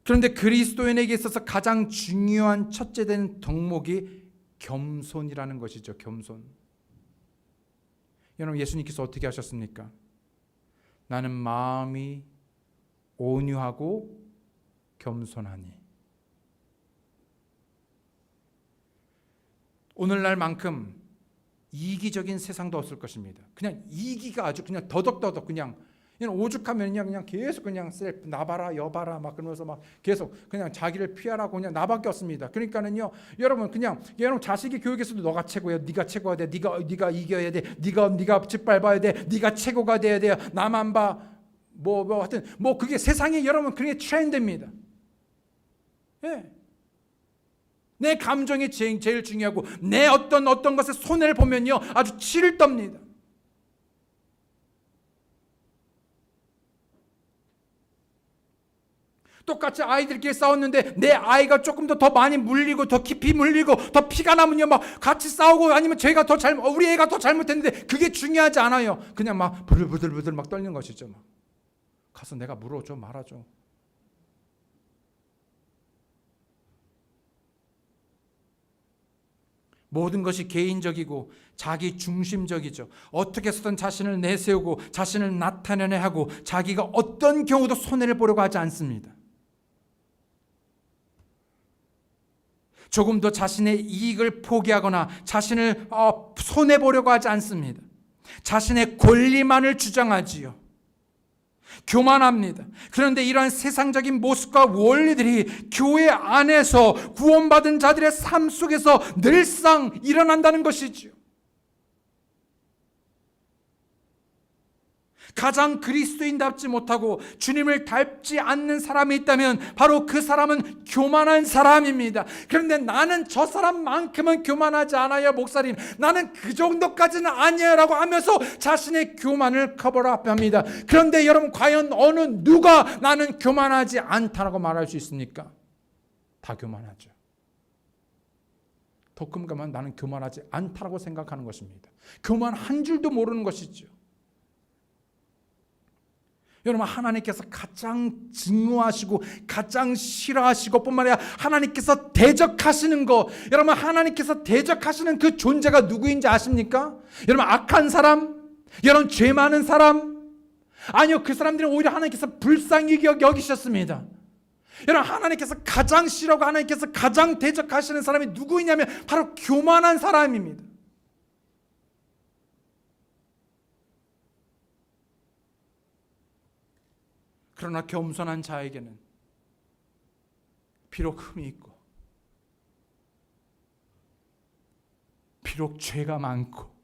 그런데 그리스도인에게 있어서 가장 중요한 첫째 되는 덕목이 겸손이라는 것이죠. 겸손. 여러분 예수님께서 어떻게 하셨습니까? 나는 마음이 온유하고 겸손하니. 오늘날만큼 이기적인 세상도 없을 것입니다. 그냥 이기가 아주 그냥 더덕더덕 그냥 오죽하면 그냥 계속 그냥 셀프 나봐라 여봐라 막 그러면서 막 계속 그냥 자기를 피하라고 그냥 나밖에 없습니다. 그러니까는요 여러분 그냥 여러분 자식이 교육에서도 너가 최고야, 네가 최고가 돼, 네가 이겨야 돼, 네가 짓밟아야 돼, 네가 최고가 돼야 돼요. 나만 봐. 하여튼 그게 세상에 여러분 그게 트렌드입니다. 예. 내 감정이 제일 중요하고 내 어떤 것에 손해를 보면요 아주 치를 떱니다. 똑같이 아이들끼리 싸웠는데 내 아이가 조금 더 많이 물리고 더 깊이 물리고 더 피가 나면요 막 같이 싸우고 아니면 우리 애가 더 잘못했는데 그게 중요하지 않아요. 그냥 막 부들부들 막 떨리는 것이죠. 막. 가서 내가 물어줘 말아줘. 모든 것이 개인적이고 자기 중심적이죠. 어떻게 해서든 자신을 내세우고 자신을 나타내야 하고 자기가 어떤 경우도 손해를 보려고 하지 않습니다. 조금 더 자신의 이익을 포기하거나 자신을 손해보려고 하지 않습니다. 자신의 권리만을 주장하지요. 교만합니다. 그런데 이러한 세상적인 모습과 원리들이 교회 안에서 구원받은 자들의 삶 속에서 늘상 일어난다는 것이지요. 가장 그리스도인답지 못하고 주님을 닮지 않는 사람이 있다면 바로 그 사람은 교만한 사람입니다. 그런데 나는 저 사람만큼은 교만하지 않아요 목사님, 나는 그 정도까지는 아니에요 라고 하면서 자신의 교만을 커버업합니다. 그런데 여러분 과연 누가 나는 교만하지 않다라고 말할 수 있습니까? 다 교만하죠. 더 큰 것만 나는 교만하지 않다라고 생각하는 것입니다. 교만한 줄도 모르는 것이죠. 여러분 하나님께서 가장 증오하시고 가장 싫어하시고 뿐만 아니라 하나님께서 대적하시는 거, 여러분 하나님께서 대적하시는 그 존재가 누구인지 아십니까? 여러분 악한 사람? 여러분 죄 많은 사람? 아니요, 그 사람들은 오히려 하나님께서 불쌍히 여기셨습니다. 여러분 하나님께서 가장 싫어하고 하나님께서 가장 대적하시는 사람이 누구이냐면 바로 교만한 사람입니다. 그러나 겸손한 자에게는 비록 흠이 있고 비록 죄가 많고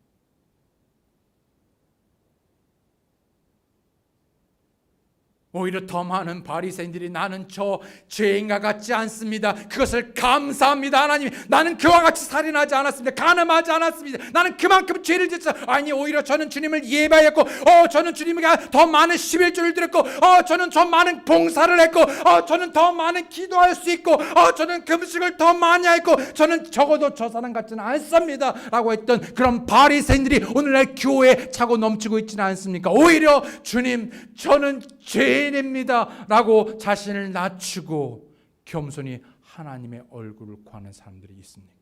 오히려 더 많은 바리새인들이 나는 저 죄인과 같지 않습니다, 그것을 감사합니다 하나님, 나는 그와 같이 살인하지 않았습니다, 간음하지 않았습니다, 나는 그만큼 죄를 짓죠. 아니 오히려 저는 주님을 예배했고 저는 주님에게 더 많은 11조를 드렸고 저는 더 많은 봉사를 했고 저는 더 많은 기도할 수 있고 저는 금식을 더 많이 했고 저는 적어도 저 사람 같지는 않습니다 라고 했던 그런 바리새인들이 오늘날 교회에 차고 넘치고 있지는 않습니까? 오히려 주님 저는 죄인입니다 라고 자신을 낮추고 겸손히 하나님의 얼굴을 구하는 사람들이 있습니까?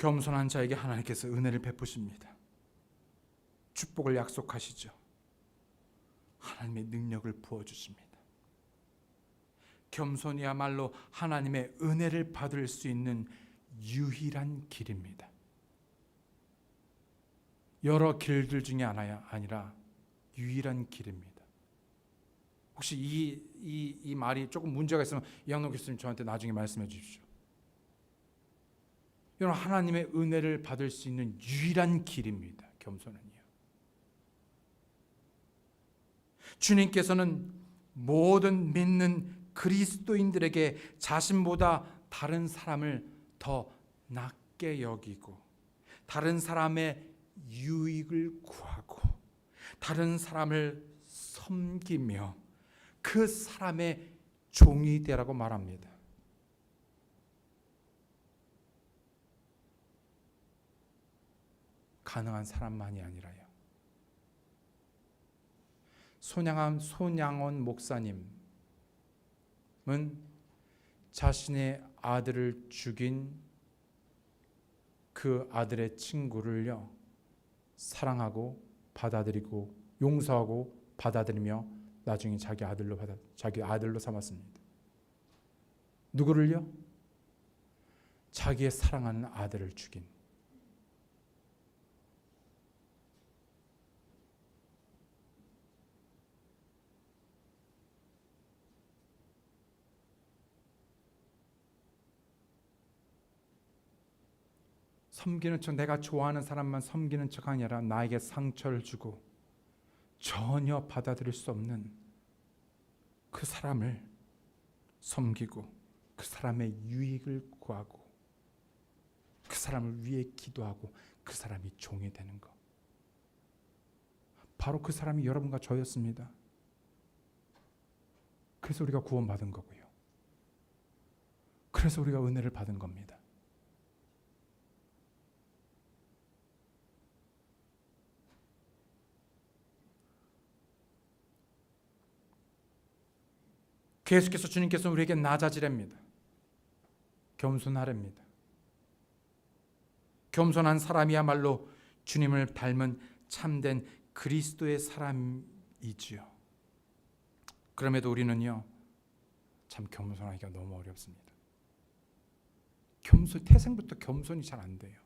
겸손한 자에게 하나님께서 은혜를 베푸십니다. 축복을 약속하시죠. 하나님의 능력을 부어주십니다. 겸손이야말로 하나님의 은혜를 받을 수 있는 유일한 길입니다. 여러 길들 중에 하나야 아니라 유일한 길입니다. 혹시 이 말이 조금 문제가 있으면 이양록 교수님 저한테 나중에 말씀해 주십시오. 여러분, 하나님의 은혜를 받을 수 있는 유일한 길입니다. 겸손은요. 주님께서는 모든 믿는 그리스도인들에게 자신보다 다른 사람을 더 낮게 여기고 다른 사람의 유익을 구하고 다른 사람을 섬기며 그 사람의 종이 되라고 말합니다. 가능한 사람만이 아니라요. 손양원 목사님은 자신의 아들을 죽인 그 아들의 친구를요, 사랑하고 받아들이고 용서하고 받아들이며 나중에 자기 아들로 삼았습니다. 누구를요? 자기의 사랑하는 아들을 죽인. 섬기는 척, 내가 좋아하는 사람만 섬기는 척 아니라 나에게 상처를 주고 전혀 받아들일 수 없는 그 사람을 섬기고 그 사람의 유익을 구하고 그 사람을 위해 기도하고 그 사람이 종이 되는 것. 바로 그 사람이 여러분과 저였습니다. 그래서 우리가 구원받은 거고요. 그래서 우리가 은혜를 받은 겁니다. 계속해서 주님께서 우리에게 낮아지랍니다. 겸손하랍니다. 겸손한 사람이야말로 주님을 닮은 참된 그리스도의 사람이지요. 그럼에도 우리는요, 참 겸손하기가 너무 어렵습니다. 태생부터 겸손이 잘 안 돼요.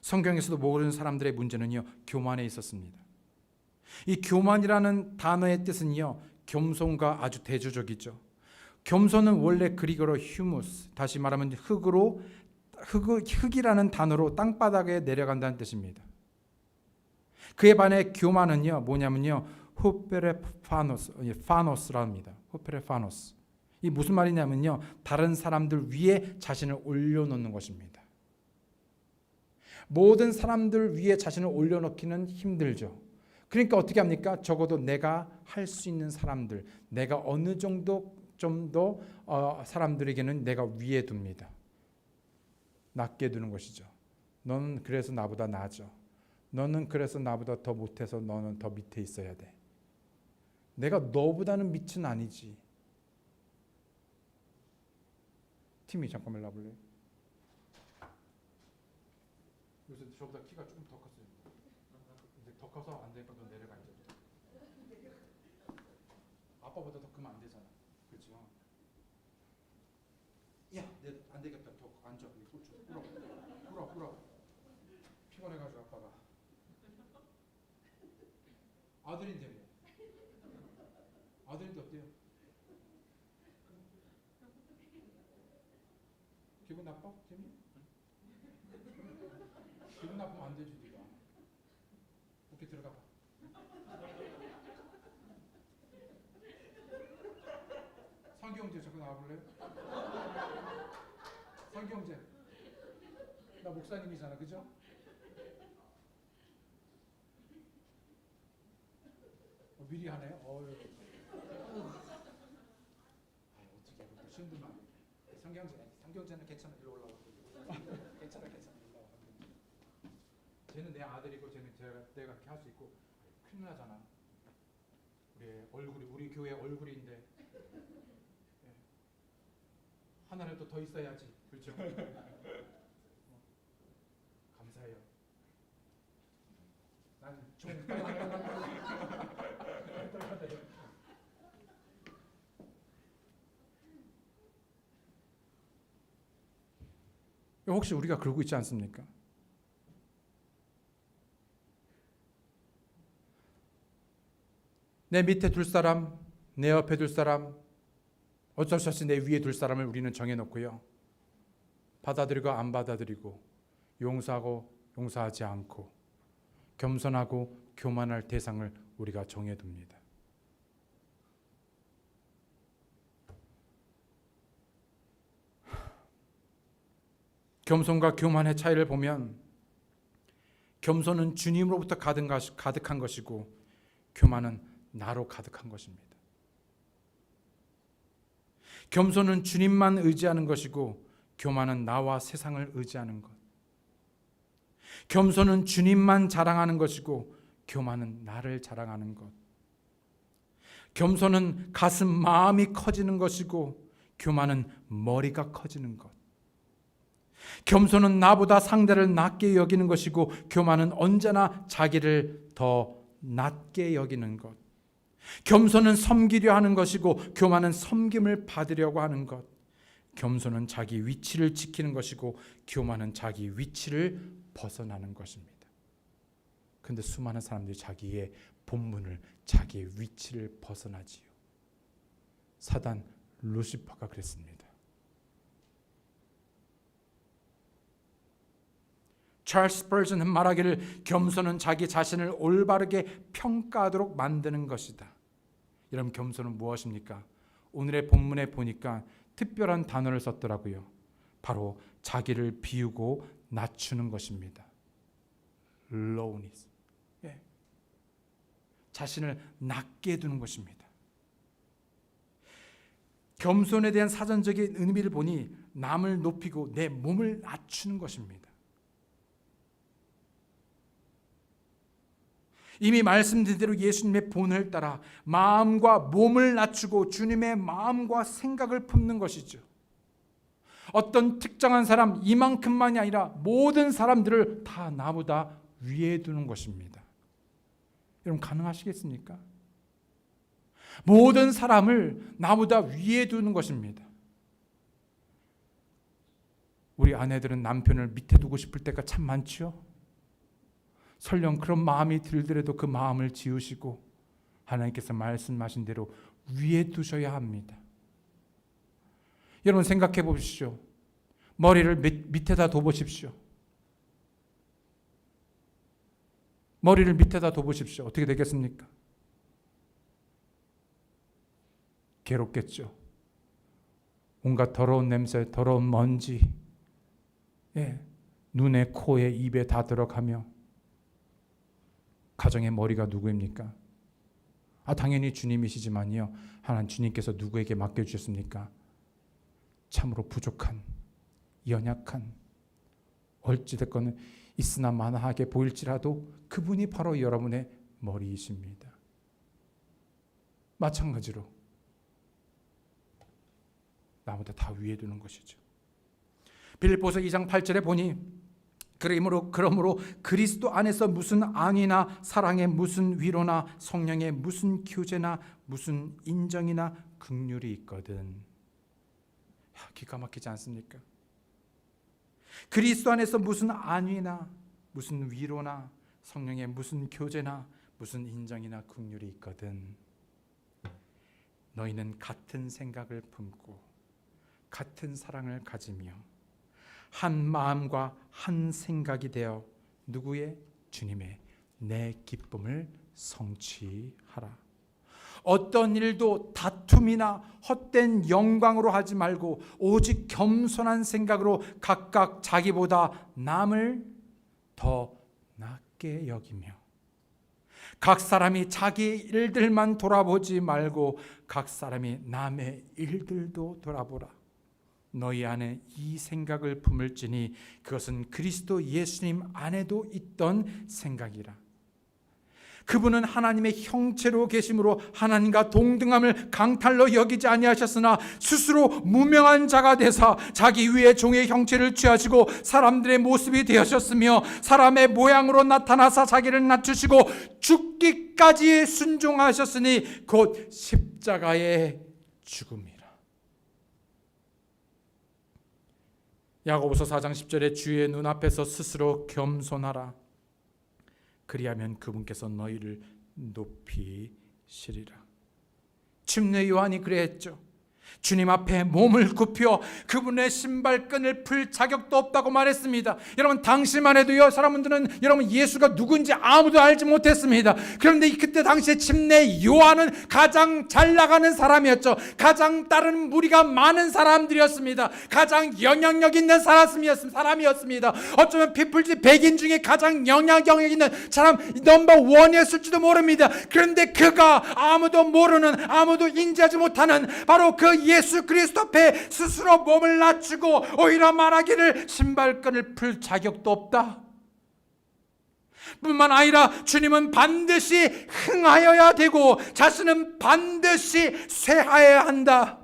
성경에서도 모르는 사람들의 문제는요, 교만에 있었습니다. 이 교만이라는 단어의 뜻은요, 겸손과 아주 대조적이죠. 겸손은 원래 그리고로 휴무스, 다시 말하면 흙이라는 단어로 땅바닥에 내려간다는 뜻입니다. 그에 반해 교만은요, 뭐냐면요, 후페레파노스라 합니다. 후페레파노스. 이 무슨 말이냐면요, 다른 사람들 위에 자신을 올려놓는 것입니다. 모든 사람들 위에 자신을 올려놓기는 힘들죠. 그러니까 어떻게 합니까? 적어도 내가 할 수 있는 사람들, 내가 어느 정도 좀 더 사람들에게는 내가 위에 둡니다. 낮게 두는 것이죠. 너는 그래서 나보다 나아져. 너는 그래서 나보다 더 못해서 너는 더 밑에 있어야 돼. 내가 너보다는 밑은 아니지. 팀이 잠깐만 나볼래요? 요새 저보다 키가 조금 더 컸어요. 더 커서 안 되니까 너 내려가 이제. 아빠보다 더 크면 안 되잖아. 그렇죠? 야, 안 되겠다. 더 앉아. 꿇어. 피곤해가지고 아빠가. 아들인데 뭐. 아들인데 어때요? 기분 나빠? 재미? 기분 나쁘면 안 되지 네가. 오케이, 들어가 봐. 성경제 잠깐 나와볼래요? 성경제. 나 목사님이잖아, 그죠? 미리 하네요. 어떻게 해볼까? 힘들만. 성경제는 괜찮아. 일로 올라와. 괜찮아. 올라와. 쟤는 내 아들이고 쟤는 내가 이렇게 할 수 있고. 큰일 나잖아. 우리 교회 얼굴인데. 하나라도 더 있어야지. 그렇죠? 감사해요. 난 좀 혹시 우리가 그러고 있지 않습니까? 내 밑에 둘 사람, 내 옆에 둘 사람, 어쩔 수 없이 내 위에 둘 사람을 우리는 정해놓고요. 받아들이고 안 받아들이고, 용서하고 용서하지 않고, 겸손하고 교만할 대상을 우리가 정해둡니다. 겸손과 교만의 차이를 보면, 겸손은 주님으로부터 가득한 것이고, 교만은 나로 가득한 것입니다. 겸손은 주님만 의지하는 것이고, 교만은 나와 세상을 의지하는 것. 겸손은 주님만 자랑하는 것이고, 교만은 나를 자랑하는 것. 겸손은 가슴 마음이 커지는 것이고, 교만은 머리가 커지는 것. 겸손은 나보다 상대를 낮게 여기는 것이고, 교만은 언제나 자기를 더 낮게 여기는 것. 겸손은 섬기려 하는 것이고, 교만은 섬김을 받으려고 하는 것. 겸손은 자기 위치를 지키는 것이고, 교만은 자기 위치를 벗어나는 것입니다. 그런데 수많은 사람들이 자기의 본분을, 자기의 위치를 벗어나지요. 사단 루시퍼가 그랬습니다. 찰스 스퍼전은 말하기를, 겸손은 자기 자신을 올바르게 평가하도록 만드는 것이다. 여러분, 겸손은 무엇입니까? 오늘의 본문에 보니까 특별한 단어를 썼더라고요. 바로 자기를 비우고 낮추는 것입니다. lowness. 자신을 낮게 두는 것입니다. 겸손에 대한 사전적인 의미를 보니 남을 높이고 내 몸을 낮추는 것입니다. 이미 말씀드린 대로 예수님의 본을 따라 마음과 몸을 낮추고 주님의 마음과 생각을 품는 것이죠. 어떤 특정한 사람, 이만큼만이 아니라 모든 사람들을 다 나보다 위에 두는 것입니다. 여러분, 가능하시겠습니까? 모든 사람을 나보다 위에 두는 것입니다. 우리 아내들은 남편을 밑에 두고 싶을 때가 참 많죠. 설령 그런 마음이 들더라도 그 마음을 지우시고 하나님께서 말씀하신 대로 위에 두셔야 합니다. 여러분, 생각해 보십시오. 머리를 밑에다 둬보십시오. 머리를 밑에다 둬보십시오. 어떻게 되겠습니까? 괴롭겠죠. 온갖 더러운 냄새, 더러운 먼지, 눈에, 코에, 입에 다 들어가며. 가정의 머리가 누구입니까? 당연히 주님이시지만요, 하나님, 주님께서 누구에게 맡겨주셨습니까? 참으로 부족한, 연약한, 어찌됐건 있으나 마나하게 보일지라도 그분이 바로 여러분의 머리이십니다. 마찬가지로 나보다 다 위에 두는 것이죠. 빌립보서 2장 8절에 보니, 그러므로 그리스도 안에서 무슨 안위나 사랑의 무슨 위로나 성령의 무슨 교제나 무슨 인정이나 긍휼이 있거든. 기가 막히지 않습니까? 그리스도 안에서 무슨 안위나 무슨 위로나 성령의 무슨 교제나 무슨 인정이나 긍휼이 있거든. 너희는 같은 생각을 품고 같은 사랑을 가지며 한 마음과 한 생각이 되어 누구의? 주님의 내 기쁨을 성취하라. 어떤 일도 다툼이나 헛된 영광으로 하지 말고 오직 겸손한 생각으로 각각 자기보다 남을 더 낮게 여기며, 각 사람이 자기 일들만 돌아보지 말고 각 사람이 남의 일들도 돌아보라. 너희 안에 이 생각을 품을지니 그것은 그리스도 예수님 안에도 있던 생각이라. 그분은 하나님의 형체로 계심으로 하나님과 동등함을 강탈로 여기지 아니하셨으나 스스로 무명한 자가 되사 자기 위에 종의 형체를 취하시고 사람들의 모습이 되셨으며 사람의 모양으로 나타나사 자기를 낮추시고 죽기까지 순종하셨으니 곧 십자가의 죽음이라. 야고보서 4장 10절에 주의 눈앞에서 스스로 겸손하라. 그리하면 그분께서 너희를 높이시리라. 침례 요한이 그랬죠. 주님 앞에 몸을 굽혀 그분의 신발끈을 풀 자격도 없다고 말했습니다. 여러분, 당시만 해도요, 사람들은 여러분 예수가 누군지 아무도 알지 못했습니다. 그런데 그때 당시에 침례 요한은 가장 잘 나가는 사람이었죠. 가장 다른 무리가 많은 사람들이었습니다. 가장 영향력 있는 사람이었습니다. 어쩌면 피플지 100인 중에 가장 영향력 있는 사람 넘버 원이었을지도 모릅니다. 그런데 그가 아무도 모르는, 아무도 인지하지 못하는 바로 그 예수 그리스도 앞에 스스로 몸을 낮추고 오히려 말하기를 신발끈을 풀 자격도 없다. 뿐만 아니라 주님은 반드시 흥하여야 되고 자신은 반드시 쇠하여야 한다.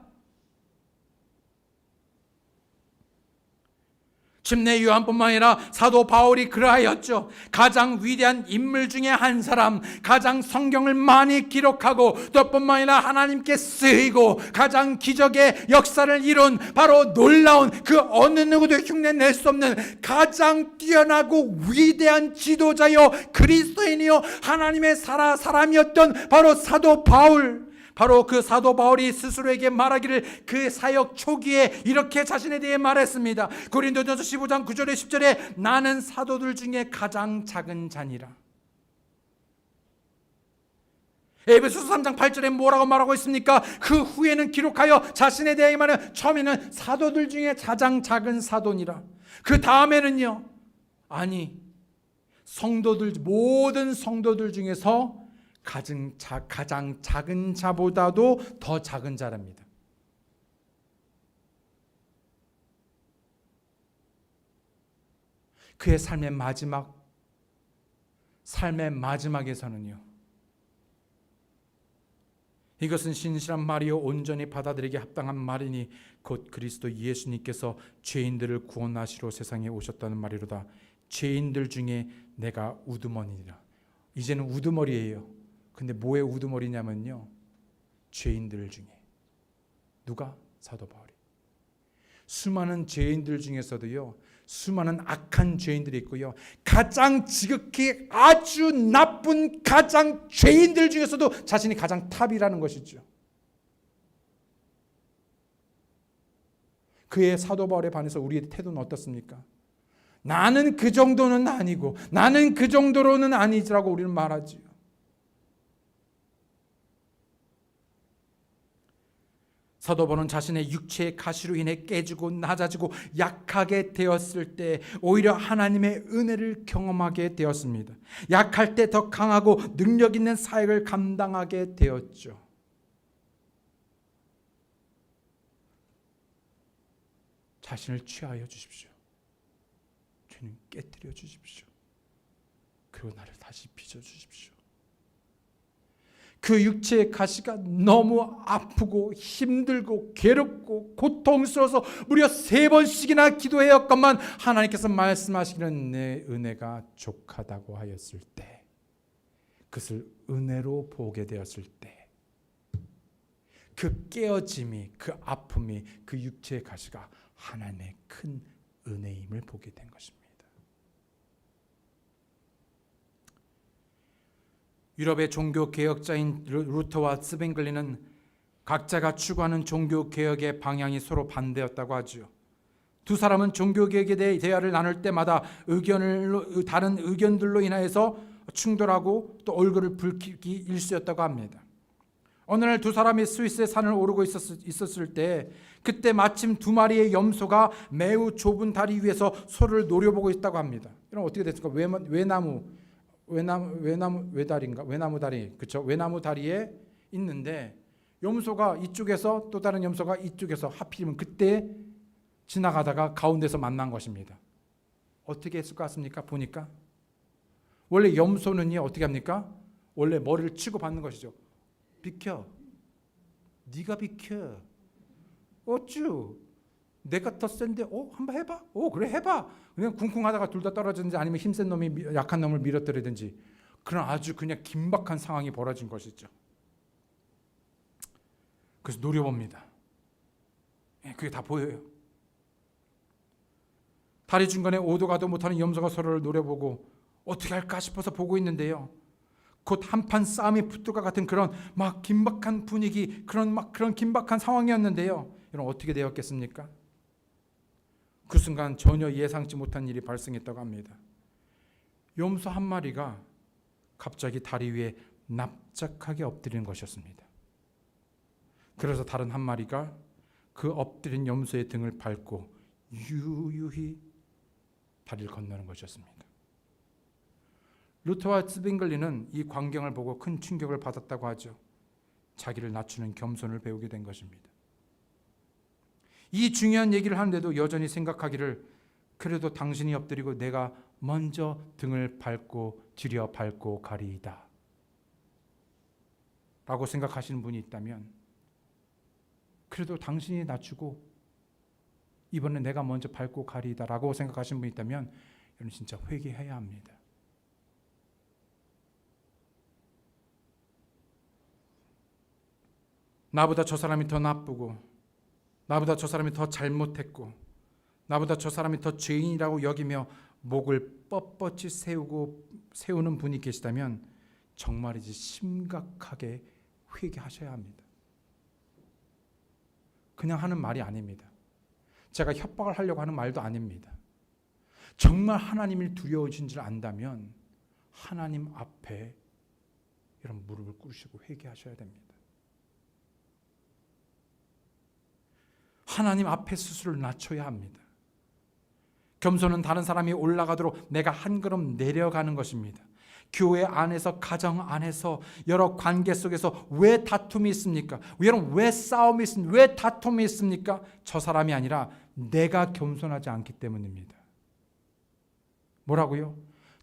침례 요한뿐만 아니라 사도 바울이 그러하였죠. 가장 위대한 인물 중에 한 사람, 가장 성경을 많이 기록하고 또 뿐만 아니라 하나님께 쓰이고 가장 기적의 역사를 이룬 바로 놀라운 그 어느 누구도 흉내낼 수 없는 가장 뛰어나고 위대한 지도자여 그리스도인이요 하나님의 사람이었던 바로 사도 바울. 바로 그 사도 바울이 스스로에게 말하기를 그 사역 초기에 이렇게 자신에 대해 말했습니다. 고린도전서 15장 9절에 10절에 나는 사도들 중에 가장 작은 자니라. 에베소서 3장 8절에 뭐라고 말하고 있습니까? 그 후에는 기록하여 자신에 대해 말하는 처음에는 사도들 중에 가장 작은 사도니라. 그 다음에는요, 아니 성도들, 모든 성도들 중에서 가장 작은 자보다도 더 작은 자랍니다. 그의 삶의 마지막에서는요, 이것은 신실한 말이요 온전히 받아들이기 합당한 말이니 곧 그리스도 예수님께서 죄인들을 구원하시러 세상에 오셨다는 말이로다. 죄인들 중에 내가 우두머리니라. 이제는 우두머리예요. 근데 뭐의 우두머리냐면요, 죄인들 중에. 누가? 사도 바울이. 수많은 죄인들 중에서도요, 수많은 악한 죄인들이 있고요, 가장 지극히 아주 나쁜 가장 죄인들 중에서도 자신이 가장 탑이라는 것이죠. 그의 사도 바울에 반해서 우리의 태도는 어떻습니까? 나는 그 정도는 아니고 나는 그 정도로는 아니라고 우리는 말하지요. 사도 바울은 자신의 육체의 가시로 인해 깨지고 낮아지고 약하게 되었을 때 오히려 하나님의 은혜를 경험하게 되었습니다. 약할 때 더 강하고 능력 있는 사역을 감당하게 되었죠. 자신을 취하여 주십시오. 주님 깨뜨려 주십시오. 그리고 나를 다시 빚어 주십시오. 그 육체의 가시가 너무 아프고 힘들고 괴롭고 고통스러워서 무려 3번씩이나 기도하였건만 하나님께서 말씀하시기는 내 은혜가 족하다고 하였을 때, 그것을 은혜로 보게 되었을 때, 그 깨어짐이, 그 아픔이, 그 육체의 가시가 하나님의 큰 은혜임을 보게 된 것입니다. 유럽의 종교개혁자인 루터와 스뱅글리는 각자가 추구하는 종교개혁의 방향이 서로 반대였다고 하죠. 두 사람은 종교개혁에 대해 대화를 나눌 때마다 다른 의견들로 인하여서 충돌하고 또 얼굴을 붉히기 일쑤였다고 합니다. 어느 날 두 사람이 스위스의 산을 오르고 있었을 때 그때 마침 2마리의 염소가 매우 좁은 다리 위에서 소를 노려보고 있다고 합니다. 이런 어떻게 됐을까? 외나무 다리, 그렇죠? 외나무 다리에 있는데 염소가 이쪽에서 또 다른 염소가 이쪽에서 하필이면 그때 지나가다가 가운데서 만난 것입니다. 어떻게 했을 것 같습니까? 보니까 원래 염소는요 어떻게 합니까? 원래 머리를 치고 받는 것이죠. 비켜. 네가 비켜. 어쭈. 내가 더 센데 한번 해봐. 그래 해봐. 그냥 쿵쿵하다가 둘 다 떨어지든지 아니면 힘센 놈이 약한 놈을 밀어뜨리든지 그런 아주 그냥 긴박한 상황이 벌어진 것이죠. 그래서 노려봅니다. 그게 다 보여요. 다리 중간에 오도 가도 못하는 염소가 서로를 노려보고 어떻게 할까 싶어서 보고 있는데요. 곧 한판 싸움이 붙을 것 같은 그런 막 긴박한 분위기, 그런 긴박한 상황이었는데요. 여러분 어떻게 되었겠습니까? 그 순간 전혀 예상치 못한 일이 발생했다고 합니다. 염소 한 마리가 갑자기 다리 위에 납작하게 엎드리는 것이었습니다. 그래서 다른 한 마리가 그 엎드린 염소의 등을 밟고 유유히 다리를 건너는 것이었습니다. 루터와 츠빙글리는 이 광경을 보고 큰 충격을 받았다고 하죠. 자기를 낮추는 겸손을 배우게 된 것입니다. 이 중요한 얘기를 하는데도 여전히 생각하기를 그래도 당신이 엎드리고 내가 먼저 등을 밟고 들여 밟고 가리이다 라고 생각하시는 분이 있다면, 그래도 당신이 낮추고 이번에 내가 먼저 밟고 가리이다 라고 생각하시는 분이 있다면 여러분 진짜 회개해야 합니다. 나보다 저 사람이 더 나쁘고, 나보다 저 사람이 더 잘못했고, 나보다 저 사람이 더 죄인이라고 여기며 목을 뻣뻣이 세우는 분이 계시다면 정말이지 심각하게 회개하셔야 합니다. 그냥 하는 말이 아닙니다. 제가 협박을 하려고 하는 말도 아닙니다. 정말 하나님을 두려워하신 줄 안다면 하나님 앞에 이런 무릎을 꿇으시고 회개하셔야 됩니다. 하나님 앞에 스스로를 낮춰야 합니다. 겸손은 다른 사람이 올라가도록 내가 한 걸음 내려가는 것입니다. 교회 안에서, 가정 안에서, 여러 관계 속에서 왜 다툼이 있습니까? 여러분 왜 싸움이 있습니까? 왜 다툼이 있습니까? 저 사람이 아니라 내가 겸손하지 않기 때문입니다. 뭐라고요?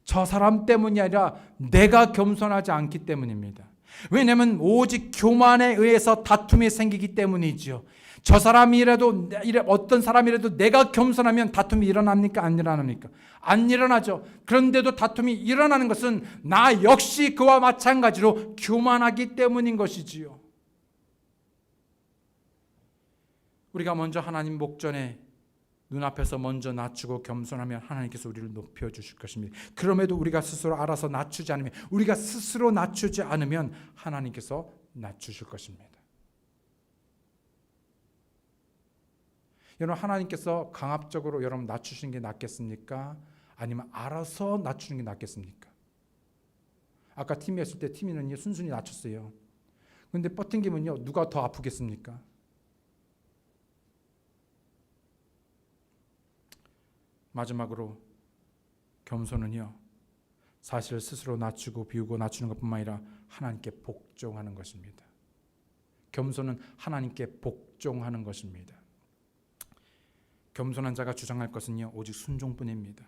저 사람 때문이 아니라 내가 겸손하지 않기 때문입니다. 왜냐하면 오직 교만에 의해서 다툼이 생기기 때문이죠. 저 사람이라도, 어떤 사람이라도 내가 겸손하면 다툼이 일어납니까? 안 일어납니까? 안 일어나죠. 그런데도 다툼이 일어나는 것은 나 역시 그와 마찬가지로 교만하기 때문인 것이지요. 우리가 먼저 하나님 목전에 눈앞에서 먼저 낮추고 겸손하면 하나님께서 우리를 높여주실 것입니다. 그럼에도 우리가 스스로 알아서 낮추지 않으면, 우리가 스스로 낮추지 않으면 하나님께서 낮추실 것입니다. 여러분 하나님께서 강압적으로 여러분 낮추시는 게 낫겠습니까? 아니면 알아서 낮추는 게 낫겠습니까? 아까 팀이 했을 때 팀이는 순순히 낮췄어요. 그런데 버팅기면요 누가 더 아프겠습니까? 마지막으로 겸손은요 사실 스스로 낮추고 비우고 낮추는 것뿐만 아니라 하나님께 복종하는 것입니다. 겸손은 하나님께 복종하는 것입니다. 겸손한 자가 주장할 것은요 오직 순종뿐입니다.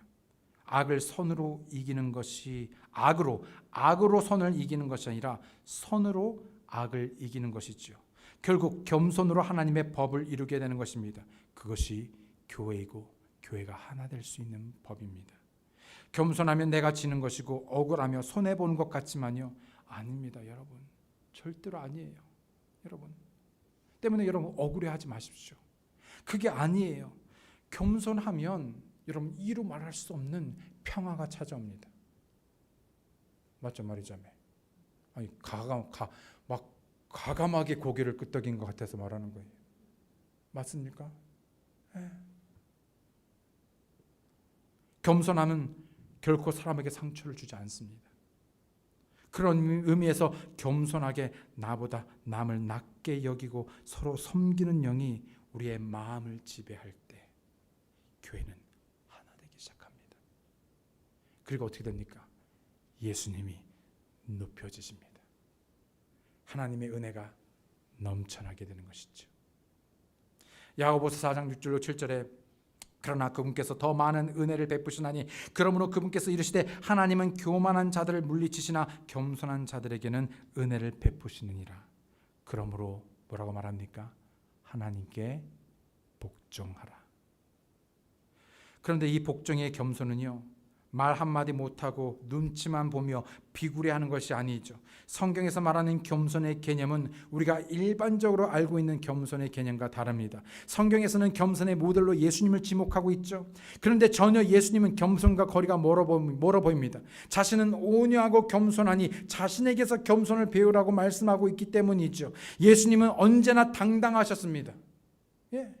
악을 선으로 이기는 것이 악으로 선을 이기는 것이 아니라 선으로 악을 이기는 것이죠. 결국 겸손으로 하나님의 법을 이루게 되는 것입니다. 그것이 교회이고 교회가 하나 될 수 있는 법입니다. 겸손하면 내가 지는 것이고 억울하며 손해보는 것 같지만요 아닙니다. 여러분 절대로 아니에요. 여러분 때문에 여러분 억울해하지 마십시오. 그게 아니에요. 겸손하면 여러분 이루 말할 수 없는 평화가 찾아옵니다. 맞죠 말이자매? 아니 과감하게 고개를 끄덕인 것 같아서 말하는 거예요. 맞습니까? 네. 겸손함은 결코 사람에게 상처를 주지 않습니다. 그런 의미에서 겸손하게 나보다 남을 낮게 여기고 서로 섬기는 영이 우리의 마음을 지배할 때 교회는 하나 되기 시작합니다. 그리고 어떻게 됩니까? 예수님이 높여지십니다. 하나님의 은혜가 넘쳐나게 되는 것이죠. 야고보서 4장 6절로 7절에 그러나 그분께서 더 많은 은혜를 베푸시나니 그러므로 그분께서 이르시되 하나님은 교만한 자들을 물리치시나 겸손한 자들에게는 은혜를 베푸시느니라. 그러므로 뭐라고 말합니까? 하나님께 복종하라. 그런데 이 복종의 겸손은요, 말 한마디 못하고 눈치만 보며 비굴해하는 것이 아니죠. 성경에서 말하는 겸손의 개념은 우리가 일반적으로 알고 있는 겸손의 개념과 다릅니다. 성경에서는 겸손의 모델로 예수님을 지목하고 있죠. 그런데 전혀 예수님은 겸손과 거리가 멀어 보입니다. 자신은 온유하고 겸손하니 자신에게서 겸손을 배우라고 말씀하고 있기 때문이죠. 예수님은 언제나 당당하셨습니다. 예.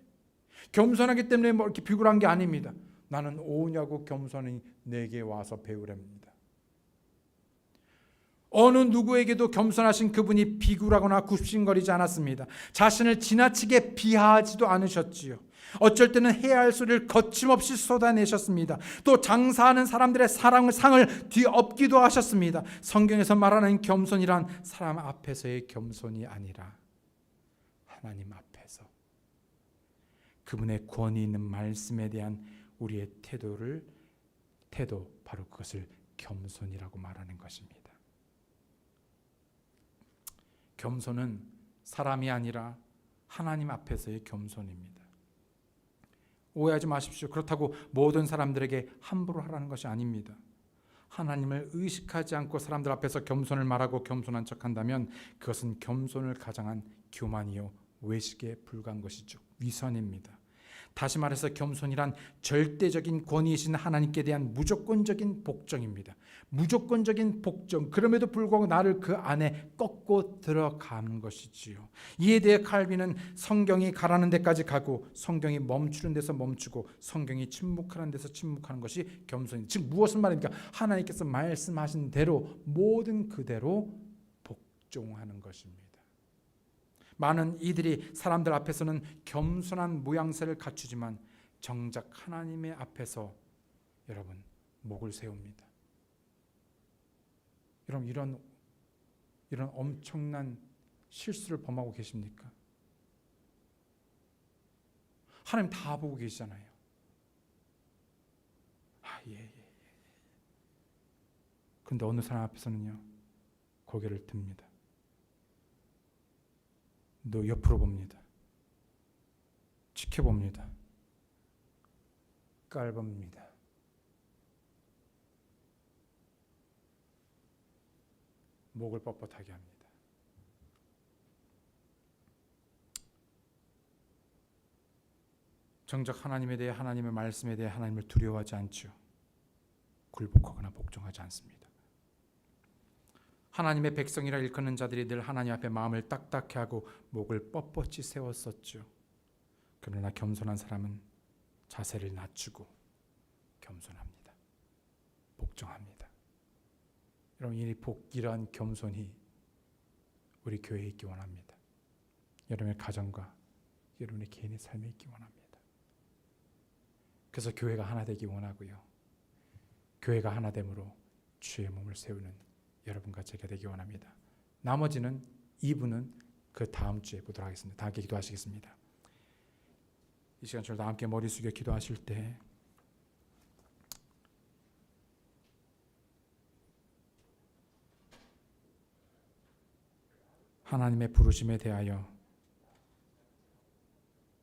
겸손하기 때문에 뭐 이렇게 비굴한 게 아닙니다. 나는 온유하고 겸손히 내게 와서 배우랍니다. 어느 누구에게도 겸손하신 그분이 비굴하거나 굽신거리지 않았습니다. 자신을 지나치게 비하하지도 않으셨지요. 어쩔 때는 해야 할 소리를 거침없이 쏟아내셨습니다. 또 장사하는 사람들의 상을 뒤엎기도 하셨습니다. 성경에서 말하는 겸손이란 사람 앞에서의 겸손이 아니라 하나님 앞에서 그분의 권위 있는 말씀에 대한 우리의 태도, 바로 그것을 겸손이라고 말하는 것입니다. 겸손은 사람이 아니라 하나님 앞에서의 겸손입니다. 오해하지 마십시오. 그렇다고 모든 사람들에게 함부로 하라는 것이 아닙니다. 하나님을 의식하지 않고 사람들 앞에서 겸손을 말하고 겸손한 척한다면 그것은 겸손을 가장한 교만이요 외식에 불과한 것이죠. 위선입니다. 다시 말해서 겸손이란 절대적인 권위이신 하나님께 대한 무조건적인 복종입니다. 무조건적인 복종, 그럼에도 불구하고 나를 그 안에 꺾고 들어가는 것이지요. 이에 대해 칼빈은 성경이 가라는 데까지 가고 성경이 멈추는 데서 멈추고 성경이 침묵하는 데서 침묵하는 것이 겸손입니다. 즉 무엇을 말입니까? 하나님께서 말씀하신 대로 모든 그대로 복종하는 것입니다. 많은 이들이 사람들 앞에서는 겸손한 모양새를 갖추지만 정작 하나님의 앞에서 여러분 목을 세웁니다. 여러분 이런 엄청난 실수를 범하고 계십니까? 하나님 다 보고 계시잖아요. 예. 그런데 어느 사람 앞에서는요 고개를 듭니다. 너 옆으로 봅니다. 지켜봅니다. 깔봅니다. 목을 뻣뻣하게 합니다. 정작 하나님에 대해 하나님의 말씀에 대해 하나님을 두려워하지 않죠. 굴복하거나 복종하지 않습니다. 하나님의 백성이라 일컫는 자들이 늘 하나님 앞에 마음을 딱딱해 하고 목을 뻣뻣이 세웠었죠. 그러나 겸손한 사람은 자세를 낮추고 겸손합니다. 복종합니다. 여러분 이러한 겸손이 우리 교회에 있기 원합니다. 여러분의 가정과 여러분의 개인의 삶에 있기 원합니다. 그래서 교회가 하나 되기 원하고요. 교회가 하나 됨으로 주의 몸을 세우는 여러분과 제가 되기 원합니다. 나머지는 2부는 그 다음 주에 보도록 하겠습니다. 다 함께 기도하시겠습니다. 이 시간 저를 다 함께 머리 숙여 기도하실 때 하나님의 부르심에 대하여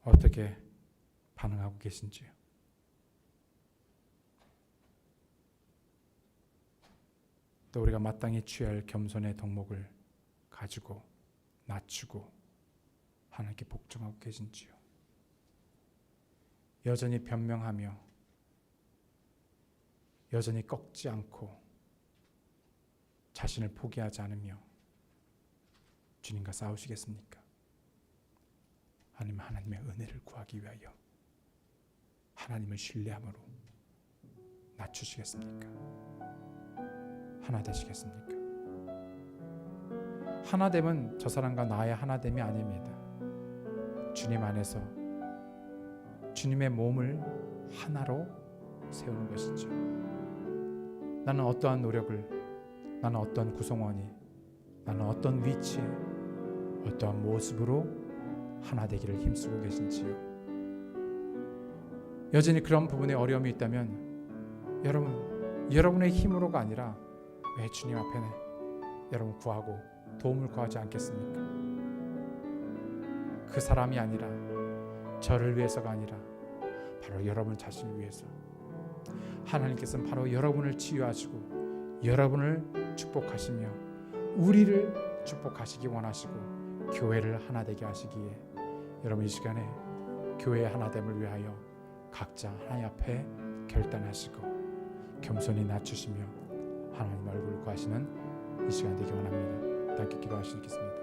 어떻게 반응하고 계신지요? 또 우리가 마땅히 취할 겸손의 덕목을 가지고 낮추고 하나님께 복종하고 계신지요? 여전히 변명하며 여전히 꺾지 않고 자신을 포기하지 않으며 주님과 싸우시겠습니까? 아니면 하나님의 은혜를 구하기 위하여 하나님을 신뢰함으로 낮추시겠습니까? 하나 되시겠습니까? 하나됨은 저 사람과 나의 하나됨이 아닙니다. 주님 안에서 주님의 몸을 하나로 세우는 것이죠. 나는 어떠한 노력을, 나는 어떤 구성원이, 나는 어떤 위치에, 어떠한 모습으로 하나 되기를 힘쓰고 계신지요. 여전히 그런 부분에 어려움이 있다면 여러분의 힘으로가 아니라 왜 주님 앞에 여러분 구하고 도움을 구하지 않겠습니까? 그 사람이 아니라 저를 위해서가 아니라 바로 여러분 자신을 위해서 하나님께서는 바로 여러분을 치유하시고 여러분을 축복하시며 우리를 축복하시기 원하시고 교회를 하나 되게 하시기에 여러분 이 시간에 교회의 하나됨을 위하여 각자 하나님 앞에 결단하시고 겸손히 낮추시며 하나님 얼굴을 구하시는 이 시간 되기 원합니다. 함께 기도하시겠습니다.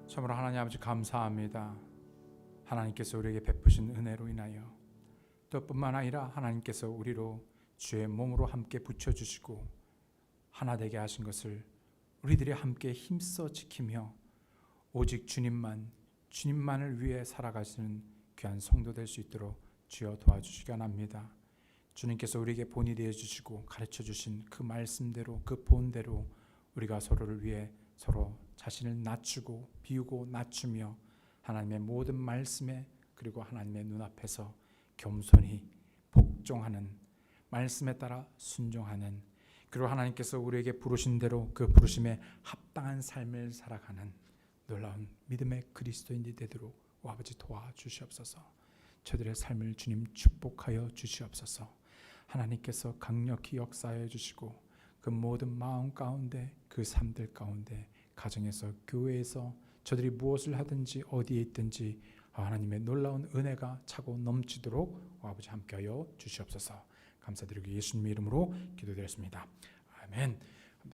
참으로 하나님 아버지 감사합니다. 하나님께서 우리에게 베푸신 은혜로 인하여 또 뿐만 아니라 하나님께서 우리로 주의 몸으로 함께 붙여주시고 하나 되게 하신 것을 우리들이 함께 힘써 지키며 오직 주님만을 위해 살아가시는 귀한 성도 될 수 있도록 주여 도와주시기 원합니다. 주님께서 우리에게 본이 되어주시고 가르쳐주신 그 말씀대로 그 본대로 우리가 서로를 위해 서로 자신을 낮추고 비우고 낮추며 하나님의 모든 말씀에 그리고 하나님의 눈앞에서 겸손히 복종하는 말씀에 따라 순종하는 그리고 하나님께서 우리에게 부르신 대로 그 부르심에 합당한 삶을 살아가는 놀라운 믿음의 그리스도인이 되도록 아버지 도와주시옵소서. 저들의 삶을 주님 축복하여 주시옵소서. 하나님께서 강력히 역사해 주시고 그 모든 마음 가운데 그 삶들 가운데 가정에서 교회에서 저들이 무엇을 하든지 어디에 있든지 하나님의 놀라운 은혜가 차고 넘치도록 아버지 함께하여 주시옵소서. 감사드리고 예수님의 이름으로 기도드렸습니다. 아멘.